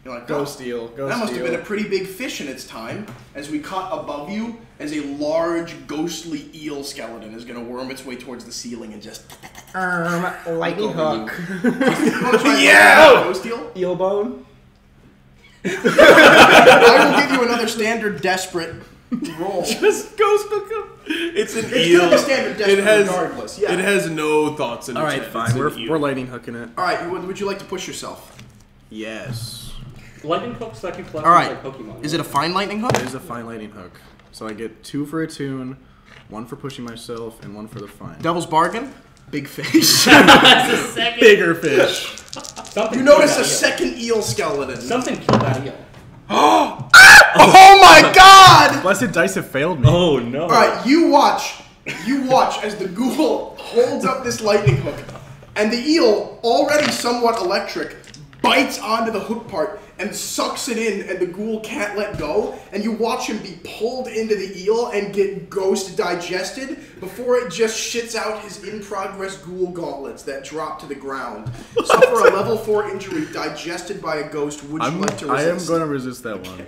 You're like, Ghost eel. Ghost that must have eel. been a pretty big fish in its time, as we cut above you as a large ghostly eel skeleton is going to worm its way towards the ceiling and just... Lightning hook. Yeah! Ghost eel? Eel bone. I will give you another standard desperate roll. Just ghost hook him. It's an It's eel. gonna be standard desperate It has regardless, yeah. It has no thoughts in All its right, head. fine. It's an We're eel. lightning hooking it. All right, would you like to push yourself? Yes. Lightning hooks let you collect All right. like Pokemon. Is it a fine lightning hook? It is a fine lightning hook. So I get 2 for a tune, 1 for pushing myself, and 1 for the fine. Devil's bargain? Big fish. That's a second. Bigger fish. Something You killed notice that a eel. second eel skeleton. Something killed that eel. Oh my god! God! Blessed dice have failed me. Oh no. All right, you watch as the ghoul holds up this lightning hook, and the eel, already somewhat electric, bites onto the hook part and sucks it in, and the ghoul can't let go. And you watch him be pulled into the eel and get ghost digested before it just shits out his in-progress ghoul gauntlets that drop to the ground. Suffer a level 4 injury digested by a ghost. Would you like to I am resist? going to resist that one.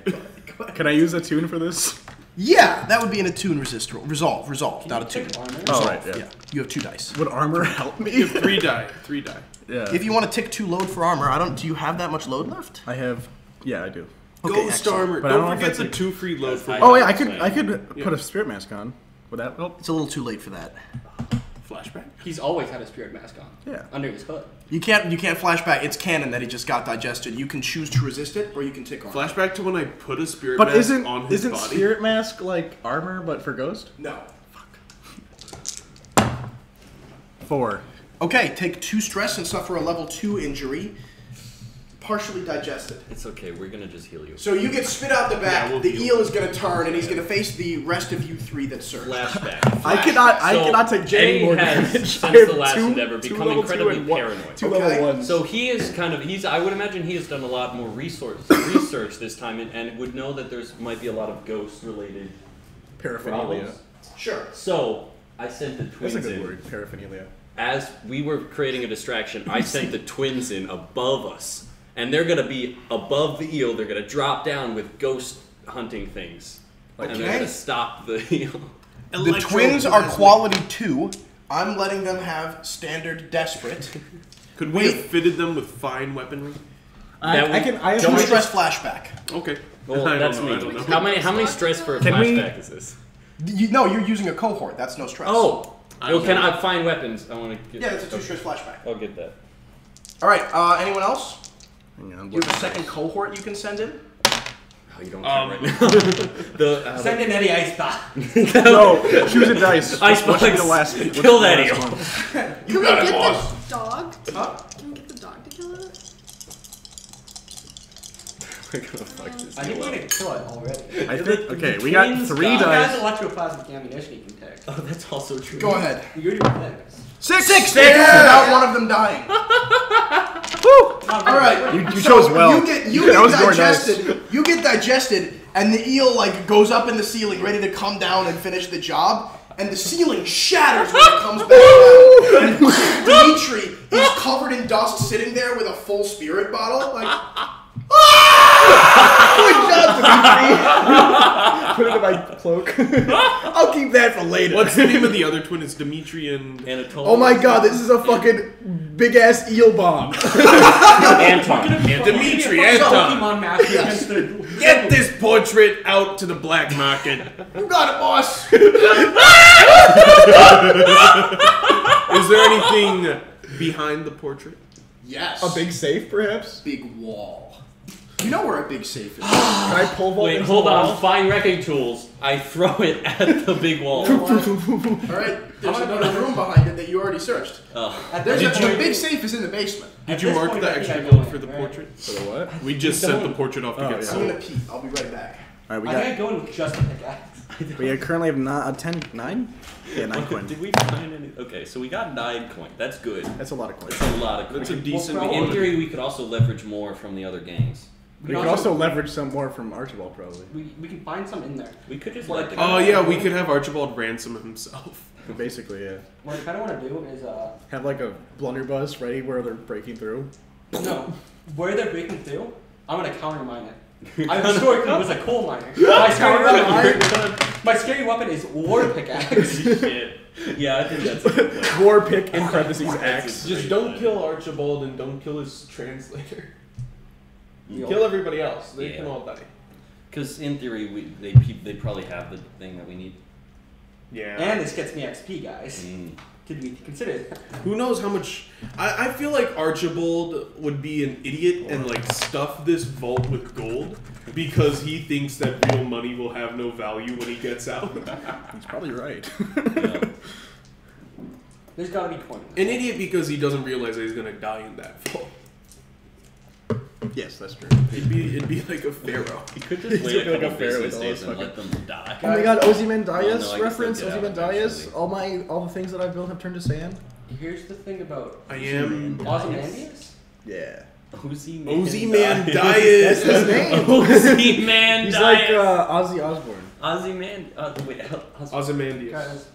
Can I use a tune for this? Yeah, that would be an attune resist roll. Resolve, not attune. Oh, right, yeah. You have 2 dice. Would armor help me? You have 3 die. 3 die. Yeah. If you want to tick 2 load for armor, do you have that much load left? I have. Yeah, I do. Okay, Ghost excellent. armor. But I don't Don't know if forget that's the a- 2 free load for Oh yeah, I That's could Yeah. put a spirit mask on. Would that help? It's a little too late for that. flashback. He's always had a spirit mask on. Yeah. Under his hood. You can't flashback. It's canon that he just got digested. You can choose to resist it, or you can tick on. Flashback to when I put a spirit But mask on his isn't body. spirit mask like armor but for ghost? No. 4. Okay, take 2 stress and suffer a level 2 injury. Partially digested. It's okay. We're gonna just heal you. So you get spit out the back. Yeah, we'll the heal. eel is going to turn, and he's going to face the rest of you 3 that surge. Flashback. I cannot take any Eddie more has, damage. since I the have last two- endeavor, two become level incredibly 2 and one- paranoid. 2 Okay. level 1s. So he is kind of, I would imagine he has done a lot more research this time and would know that there's might be a lot of ghost-related paraphernalia. problems. Sure. So, I sent the That's twins a good in. word, paraphernalia. As we were creating a distraction, I sent the twins in above us. And they're going to be above the eel. They're going to drop down with ghost hunting things. And they're Okay. going to stop the eel. The twins are quality 2. I'm letting them have standard desperate. Could we have fitted them with fine weaponry? I That can. I have 2 my- stress flashback. Okay. Well, I don't that's know, I don't me. know. How many stress for a Can we- flashback is this? No, you're using a cohort. That's no stress. Oh! I Well, don't can know. I find weapons? I want to get. Yeah, that's a 2 stress flashback. I'll get that. All right. Anyone else? Hang on, You have a second cohort you can send in. Oh, you don't care right now. Send in Eddie Icebox. No, choose a dice. Icebox. What should be the last? what's Kill the that last eel. one? Can we got it, get boss. the dog? Huh? Can we get the dog to kill it? We're gonna fuck this I think eel we're up. gonna kill it already. I The- think. the Okay, we got twins 3 got- He has dice. electroplasmic ammunition he can take. Oh, that's also true. Go ahead. You already did this. 6 without one of them dying. All right, You chose well. You get That was your digested. You get digested, and the eel like goes up in the ceiling, ready to come down and finish the job. And the ceiling shatters when it comes back down. Dimitri is covered in dust, sitting there with a full spirit bottle, like. Good job, Dimitri. Put it in my cloak. I'll keep that for later. What's the name of the other twin? It's Dimitri and... Anatoly. Oh my god, this is a fucking big ass eel bomb. Anton. Dimitri, Fucking Anton. Pokemon mask against the. Get this portrait out to the black market. You got it, boss. Is there anything behind the portrait? Yes. A big safe, perhaps? big wall. You know where a big safe is. Can I pole vault Wait, into hold the on. wall? Find wrecking tools. I throw it at the big wall. All right, there's another room behind it that you already searched. Oh. There's the big safe is in the basement. Did At you this mark point, the I think extra I know gold it, for the right? portrait? For the what? We just sent the portrait off to Oh, get yeah. I'm gonna sold. pee. I'll be right back. Alright, we I'm gonna got. go in with just a pickaxe. We currently have not a 10, 9? Yeah, 9 coin. Did we find any? Okay, so we got 9 coin. That's good. That's a lot of coins. That's a lot of coin. That's a decent Well, In one. theory, we could also leverage more from the other gangs. We could also leverage some more from Archibald, probably. We can find some in there. We could just let the Oh yeah, we could have Archibald ransom himself. But basically, yeah. What I kind of want to do is Have like a blunderbuss ready where they're breaking through. no, where they're breaking through, I'm gonna countermine it. I historically was a coal miner. My scary weapon is war pickaxe. Shit. Yeah, I think that's a good plan. War pick in parentheses That's axe. a Just great don't plan. kill Archibald and don't kill his translator. Yo. Kill everybody else. They Yeah. can all die. Because in theory, they probably have the thing that we need. Yeah. And this gets me XP, guys. Mm. Did we consider it? Who knows how much? I feel like Archibald would be an idiot and like stuff this vault with gold because he thinks that real money will have no value when he gets out. He's probably right. Yeah. There's gotta be coin. An idiot because he doesn't realize that he's gonna die in that vault. Yes, that's true. It'd be like a pharaoh. You could just wait a like a couple pharaoh business with all days his and let them die. Oh my god, Well, no, I Ozymandias guess reference, they'll get out Ozymandias. eventually. All the things that I've built have turned to sand. Here's the thing about I am Ozymandias. Yeah. Ozymandias. That's his name. Ozymandias. He's like Ozzy Osbourne. Wait, Ozymandias. Guys,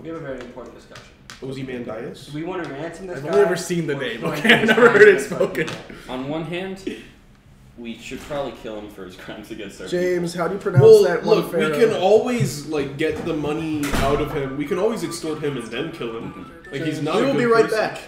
we have a very important discussion. Ozymandias. Do we want to ransom this I've guy? only ever seen the or name. throw him Okay, to I've his never heard it crimes against spoken. our On one hand, we should probably kill him for his crimes against our James, how do you pronounce Well, that one look, we pharaoh? can always like get the money out of him. We can always extort him and then kill him. Like he's not. We a will good be right person. back.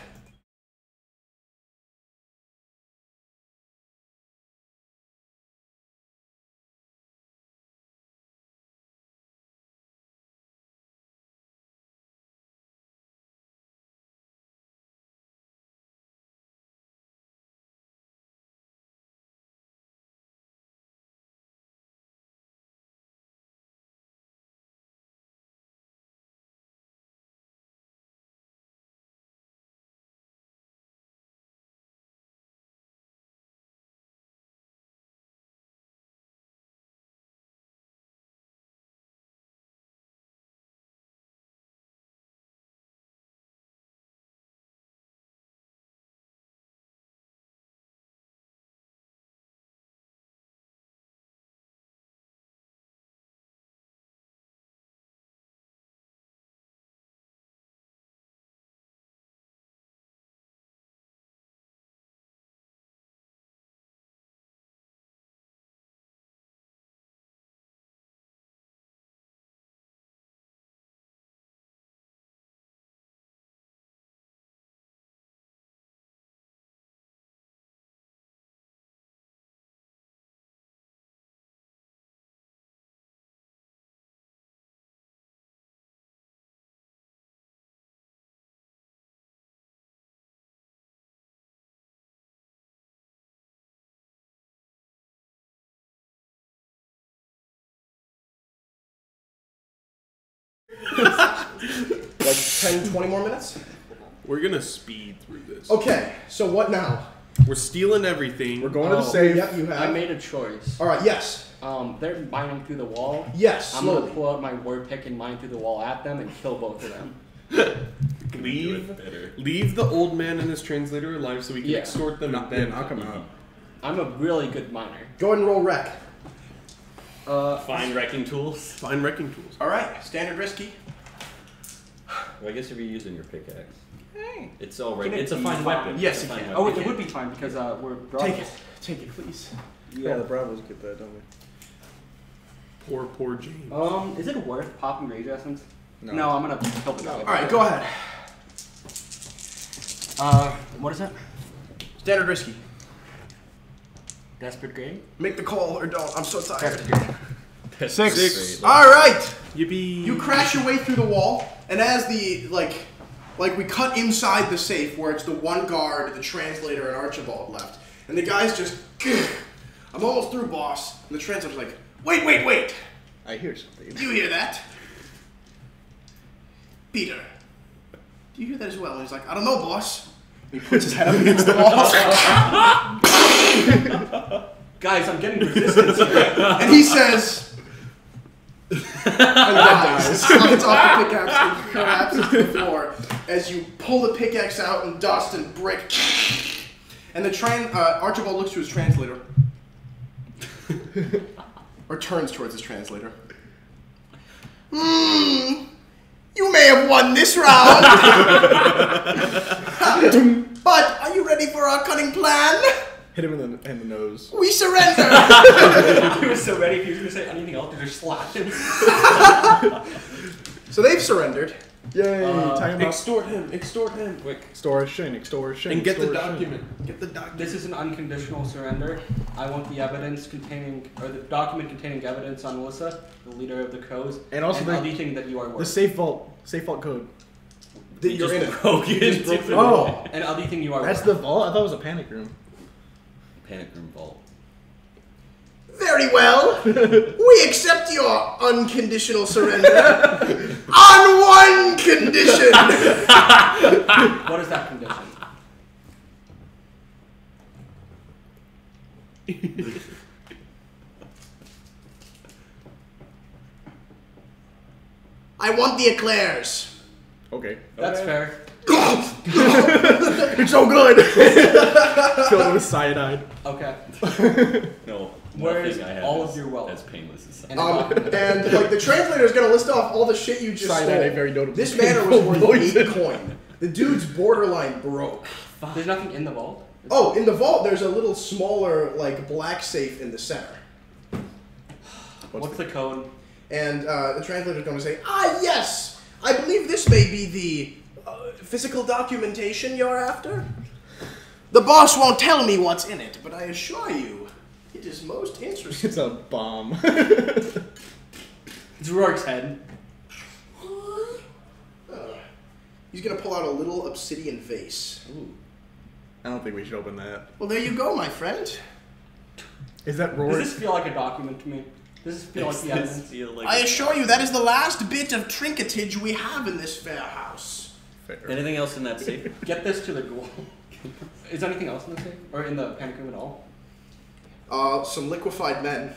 Like 10, 20 more minutes? We're gonna speed through this. Okay, so what now? We're stealing everything. We're going to the Oh, safe. Yep, you have. I made a choice. Alright, yes. They're mining through the wall. Yes, I'm gonna slowly. pull out my word pick and mine through the wall at them and kill both of them. Leave the old man and his translator alive so we can Yeah. extort them and Yeah, then knock him out. I'm a really good miner. Go ahead and roll wreck. Find wrecking tools. Find wrecking tools. Alright, standard risky. Well, I guess if you're using your pickaxe, Hey. it's all right. Can it It's a be fine fine? weapon. Yes, It's a it fine can. weapon. Oh, it would be fine because we're brothers. Take it. Take it, please. Yeah, the Bravos get that, don't we? Poor James. Is it worth popping rage essence? No, I'm gonna kill the guy. Alright, go ahead. What is it? Standard risky. Desperate grade? Make the call or don't. I'm so tired. That's Six. great. Alright! Yippee. You crash your way through the wall, and as the, like we cut inside the safe where it's the one guard, the translator, and Archibald left. And the guy's just, I'm almost through, boss. And the translator's like, wait. I hear something. Do you hear that? Peter. Do you hear that as well? And he's like, I don't know, boss. And he puts his head up against the wall. Guys, I'm getting resistance here. And he says, and dies. Slides off the pickaxe and collapses to the floor as you pull the pickaxe out and dust and brick. And the Archibald looks to his translator. Or turns towards his translator. You may have won this round. But are you ready for our cunning plan? Hit him in the nose. We surrender. I was so ready if he was gonna say anything else to just slap him. So they've surrendered. Yay! Tie him up. Extort him. Quick. Extortion. And get the document. This is an unconditional surrender. I want the evidence containing, or the document containing evidence on Lyssa, the leader of the Crows, And also the- anything that you are The worth. safe vault code. That you're in it. broke Just broke through the Oh, wall. And anything you are that's worth. the vault? I thought it was a panic room. Panic room vault. Very well. We accept your unconditional surrender on one condition. What is that condition? I want the eclairs. Okay. That's fair. It's so good. Filled with cyanide. Okay. No, Where's nothing I have all is of your wealth? as painless as And And like the translator is gonna list off all the shit you just Cyanide, stole. a very notable This manor was worth poison. 8 coin. The dude's borderline broke. there's nothing in the vault. Oh, in the vault, there's a little smaller, like, black safe in the center. What's the code? And the translator's going to say, "Ah, yes! I believe this may be the physical documentation you're after. The boss won't tell me what's in it, but I assure you, it is most interesting." It's a bomb. It's Rourke's head. He's going to pull out a little obsidian vase. Ooh. I don't think we should open that. Well, there you go, my friend. Is that Does Rory? this feel like a document to me? Does this feel like the evidence? I assure you, that is the last bit of trinketage we have in this fair house. Fair. Anything else in that safe? Get this to the ghoul. Is there anything else in the safe? Or in the panic room at all? Some liquefied men.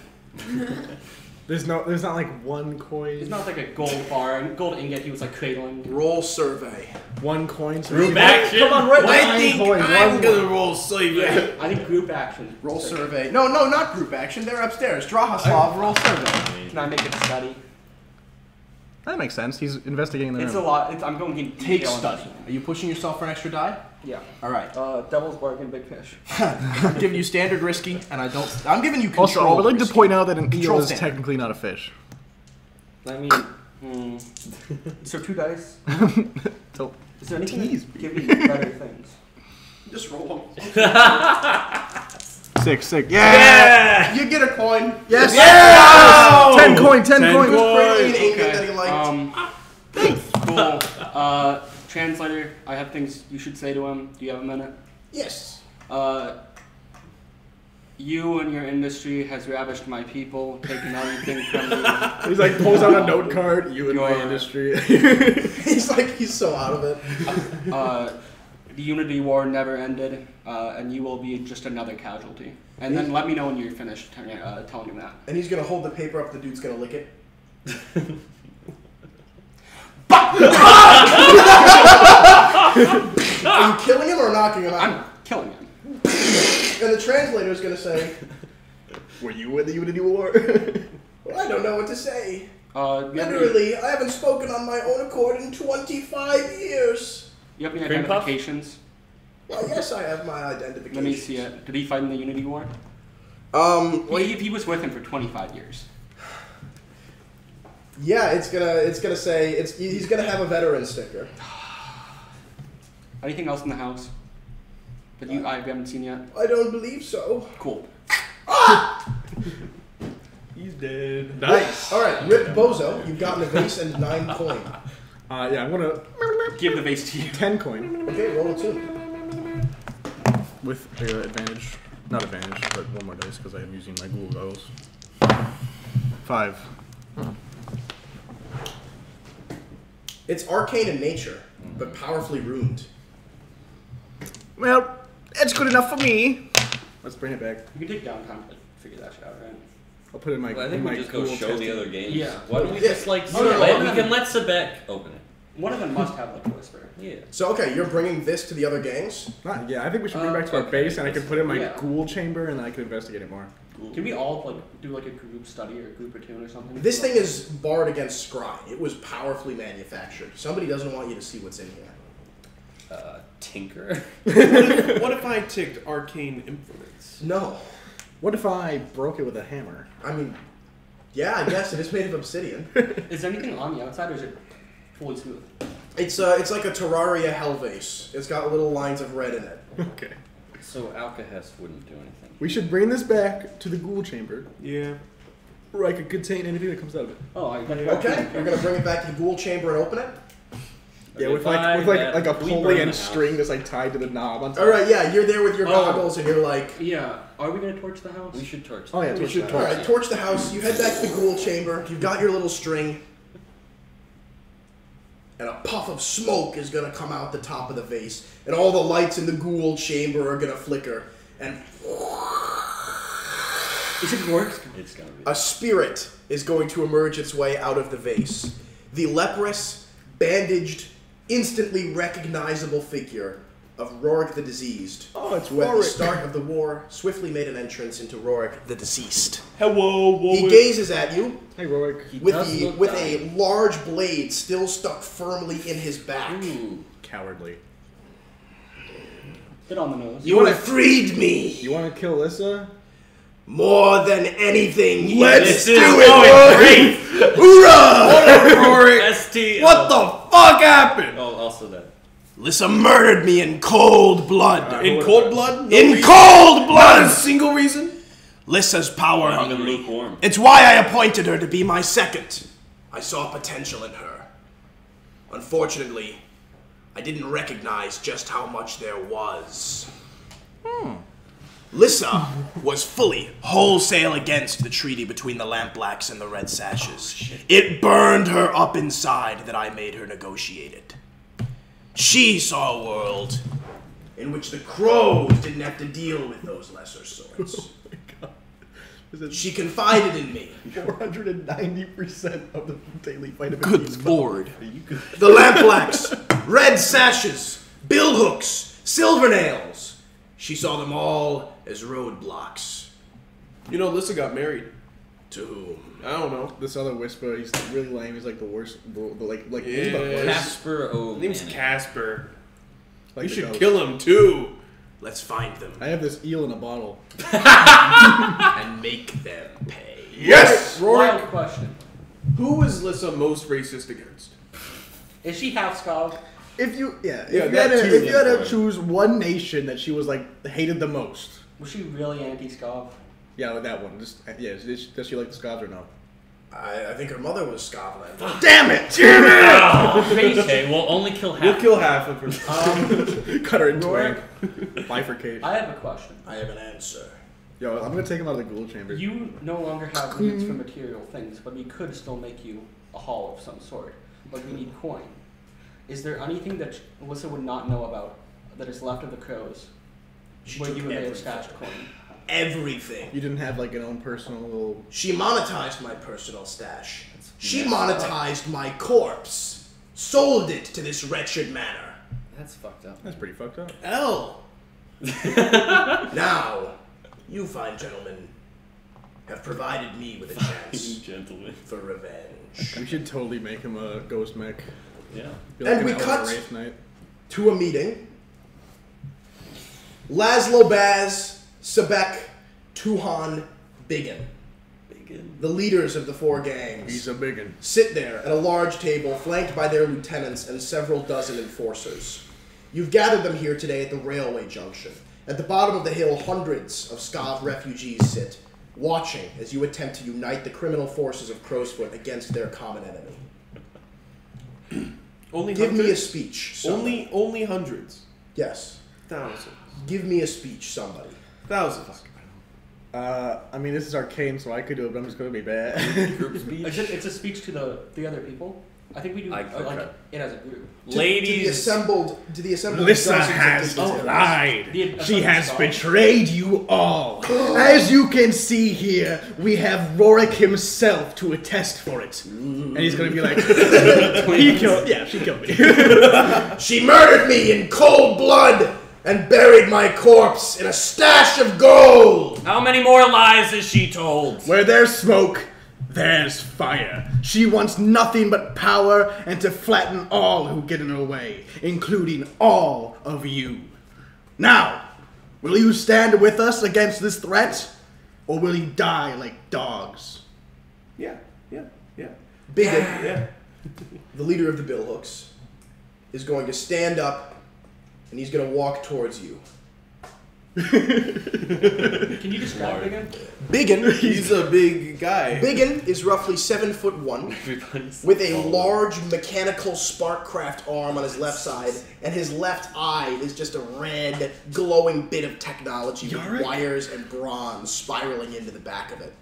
There's not like one coin. It's not like a gold bar and gold ingot he was like cradling. Roll survey. One coin. So Group action. Come on, right. I think coin, I'm one gonna roll survey. I think group action. Roll survey. No, not group action. They're upstairs. Drahaslav, roll survey. Can I make it study? That makes sense. He's investigating the It's a room. lot. I'm going to Take study. Are you pushing yourself for an extra die? Yeah. All right. Devil's bargain, big fish. I'm giving you standard risky, and I'm giving you control. Also, I would like to risky. point out that an eel Control is standard. technically not a fish. I mean, so 2 dice. So, Is there anything Tease that give you better things? Just roll them. 6. Yeah. You get a coin. Yes. Yeah! 10 coin. 10 10 coin. coin. Brilliant ingot that he liked. Cool. Translator, I have things you should say to him. Do you have a minute? Yes. You and your industry has ravished my people, taken everything from me. He's like pulls out a note card. You in my Your- industry. He's so out of it. The Unity War never ended, and you will be just another casualty. And then let me know when you're finished telling him that. And he's gonna hold the paper up. The dude's gonna lick it. Are you killing him or knocking him out? I'm killing him. And the translator's gonna say, Were you in the Unity War? "Well, I don't know what to say. You have any, Literally, I haven't spoken on my own accord in 25 years. you have any Cream puff? identifications? Well, yes, I have my identification. Let me see it. Did he fight in the Unity War? Well, He was with him for 25 years. yeah, it's gonna say he's gonna have a veteran sticker. Anything else in the house that I haven't seen yet? I don't believe so. Cool. He's dead. Nice. All right, Rip Bozo, you've gotten a vase and 9 coin. Yeah, I'm gonna Give the vase to you. 10 coin Okay, roll a 2. with advantage. Not advantage, but one more dice because I am using my Google goggles. 5. It's arcane in nature, but powerfully ruined. Well, that's good enough for me. Let's bring it back. You can take downtime to figure that shit out, right? I'll put it in my. Well, I think in we my just go Google show testing. the other games. Yeah. Why don't we Yeah. just like Oh, no, let, no, we no. can let Sebek open it. One of them must have like a whisper. Yeah. So, okay, you're bringing this to the other gangs? Yeah, I think we should bring it back to our Okay. base, and I can put it in my Yeah. ghoul chamber, and then I can investigate it more. Can we all like do like a group study or a group platoon or something? This thing is barred against scry. It was powerfully manufactured. Somebody doesn't want you to see what's in here. Tinker. What if I ticked arcane implements? No. What if I broke it with a hammer? I mean, yeah, I guess it is made of obsidian. Is there anything on the outside or is it fully smooth? It's like a Terraria hell vase. It's got little lines of red in it. Okay. So Alcahest wouldn't do anything. We should bring this back to the ghoul chamber, Yeah. where I could contain anything that comes out of it. Oh, I got Okay, you're gonna bring it back to the ghoul chamber and open it? Yeah, Okay, with fine, like that- a we burn pulley the and house. string that's like tied to the knob. On top. Alright, yeah, you're there with your Oh. goggles and you're like, Yeah. Are we gonna torch the house? We should torch. Oh yeah, them. torch should that. torch alright, torch the house, you head back to the ghoul chamber, you've got your little string, and a puff of smoke is gonna come out the top of the vase, and all the lights in the ghoul chamber are gonna flicker, and Is it Rourke? It's gonna be. A spirit is going to emerge its way out of the vase. The leprous, bandaged, instantly recognizable figure of Rorik the Diseased. Oh, it's who at the Rorik. start of the war swiftly made an entrance into Rorik the Deceased. Hello, He Warwick. gazes at you Hey, Rorik. with does look with dying. a large blade still stuck firmly in his back. Ooh. Cowardly. Bit on the nose. You have freed me You want to kill Lyssa? more than anything. Let's do Rorik. Great. Hoorah! Rorik. ST. What the fuck happened? Oh, also that. Lyssa murdered me in cold blood. In cold blood? No In reason? cold Not a blood! single reason? Lyssa's power Even hungry. lukewarm. It's why I appointed her to be my second. I saw potential in her. Unfortunately, I didn't recognize just how much there was. Lyssa was fully wholesale against the treaty between the Lampblacks and the Red Sashes. It burned her up inside that I made her negotiate it. She saw a world in which the crows didn't have to deal with those lesser sorts. She confided in me. 490% of the daily vitamin Good D. lord. The Lampblacks, Red Sashes, Billhooks, Silvernails. She saw them all as roadblocks. You know, Lyssa got married. To whom? I don't know. This other whisper, he's really lame. He's like the worst. Like Yeah. he's the worst. Casper His name's O'Malley. Casper. Like You the should ghost. kill him too. Let's find them I have this eel in a bottle. and make them pay. Yes! Wild Rorik, question. who is Lyssa most racist against? Is she half Skav? If you, yeah, Yeah, if you that had to, too, if you had yeah. to choose one nation that she was like hated the most, Was she really anti-Skav? yeah, with that one. Just yeah, does she like the Scotch or no? I think her mother was Scotland. Damn it! Okay, we'll only kill half. We'll kill half of her. Cut her in Rorik, twain. Bifurcate. I have a question. I have an answer. Yo, I'm gonna take him out of the ghoul chamber. You no longer have needs for material things, but we could still make you a haul of some sort. But we need coin. Is there anything that Lyssa would not know about that is left of the crows She where took you may have everything. stashed coin? Everything. You didn't have like an own personal little. She monetized my personal stash. She messed monetized my corpse. Sold it to this wretched manor. That's fucked up. That's pretty fucked up. L. Now, you fine gentlemen have provided me with a chance Gentlemen. for revenge. We should totally make him a ghost mech. Yeah. Be And an we elven cut- Wraith Knight. To a meeting. Laszlo Baz, Sebek, Tuhan, Biggin, Bacon. the leaders of the four gangs, He's a biggin. sit there at a large table flanked by their lieutenants and several dozen enforcers. You've gathered them here today at the railway junction. At the bottom of the hill, hundreds of Skav refugees sit, watching as you attempt to unite the criminal forces of Crowsfoot against their common enemy. Only Give me a hundreds? speech. Somebody. Only hundreds. Yes. Thousands. Give me a speech, somebody. Thousands. I mean, this is arcane, so I could do it, but I'm just gonna be bad. Group speech. It's a speech to the other people. I think we do Okay. like it as a group. To the Ladies. assembled Lyssa dozens of has dignitaries. lied. The- She has Scott. betrayed you all. As you can see here, we have Rorik himself to attest for it. And he's gonna be like, he killed. Yeah, she killed me. She murdered me in cold blood and buried my corpse in a stash of gold. How many more lies has she told? Where there's smoke, there's fire. She wants nothing but power and to flatten all who get in her way, including all of you. Now, will you stand with us against this threat, or will you die like dogs? Yeah. Biggin, Yeah. the leader of the Billhooks, is going to stand up and he's going to walk towards you. Can you describe it again? Biggin, He's a big guy. Biggin is roughly 7'1", Everybody's with a large mechanical Sparkcraft arm on his left side, and his left eye is just a red, glowing bit of technology with Yarick? wires and bronze spiraling into the back of it.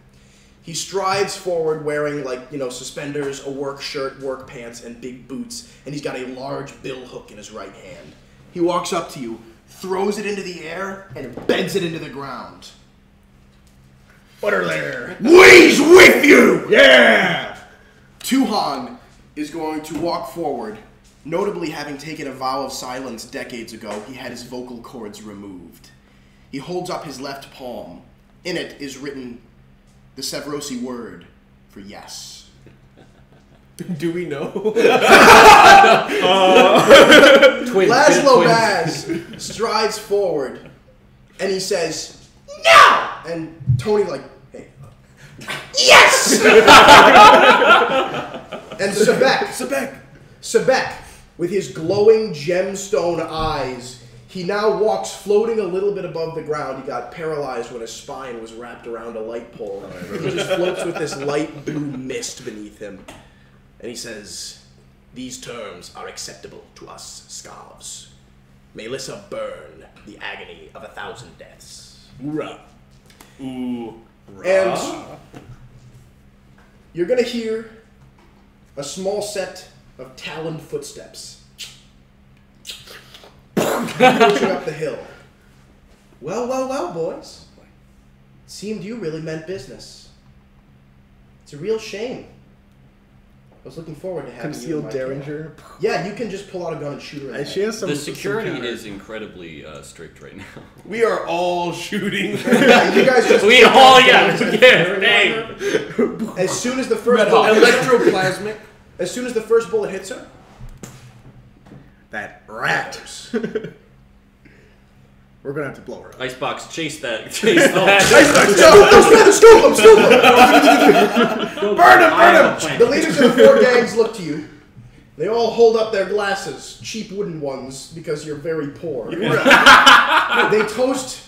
He strides forward wearing, suspenders, a work shirt, work pants, and big boots, and he's got a large bill hook in his right hand. He walks up to you, throws it into the air, and embeds it into the ground. What are there? We's with you! Yeah! Tuhan is going to walk forward. Notably, having taken a vow of silence decades ago, he had his vocal cords removed. He holds up his left palm. In it is written the Sevrosi word for yes. Do we know? Twins. Laszlo twins. Baz strides forward, and he says, "No!" And Tony like, "Hey, yes!" And Sebek, with his glowing gemstone eyes, he now walks floating a little bit above the ground. He got paralyzed when his spine was wrapped around a light pole. He just floats with this light blue mist beneath him. And he says, "These terms are acceptable to us Scavs. May Lyssa burn the agony of 1,000 deaths." Hoorah. Ooh. And you're going to hear a small set of taloned footsteps approaching up the hill. Well, boys. Seemed you really meant business. It's a real shame. I was looking forward to having you in Concealed my Derringer. camp. Yeah, you can just pull out a gun and shoot her in the She head. has some. The security some is incredibly strict right now. We are all shooting. Yeah, you guys just We take all, out yeah, guns and yeah, fire dang. on her. As soon as the first Red bullet hot. Electroplasmic. As soon as the first bullet hits her, that rat. We're gonna have to blow her up. Icebox, chase that. Chase that. Burn him! The leaders of the four gangs look to you. They all hold up their glasses, cheap wooden ones, because you're very poor. They toast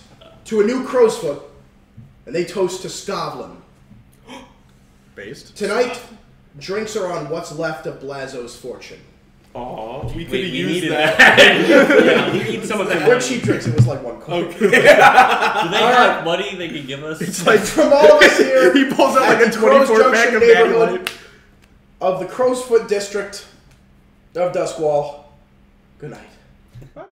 to a new crow's foot, and they toast to Scavlan. Based. Tonight, drinks are on what's left of Blazo's fortune. Aw, we could We have used needed that. Yeah, we need some of that They're money. cheap drinks, it was like one coin. Do they have money they can give us? It's like From all of us here, he pulls out like at a the Crow's 24 pack Junction of Natty neighborhood Light. of the Crow's Foot district of Duskwall, good night.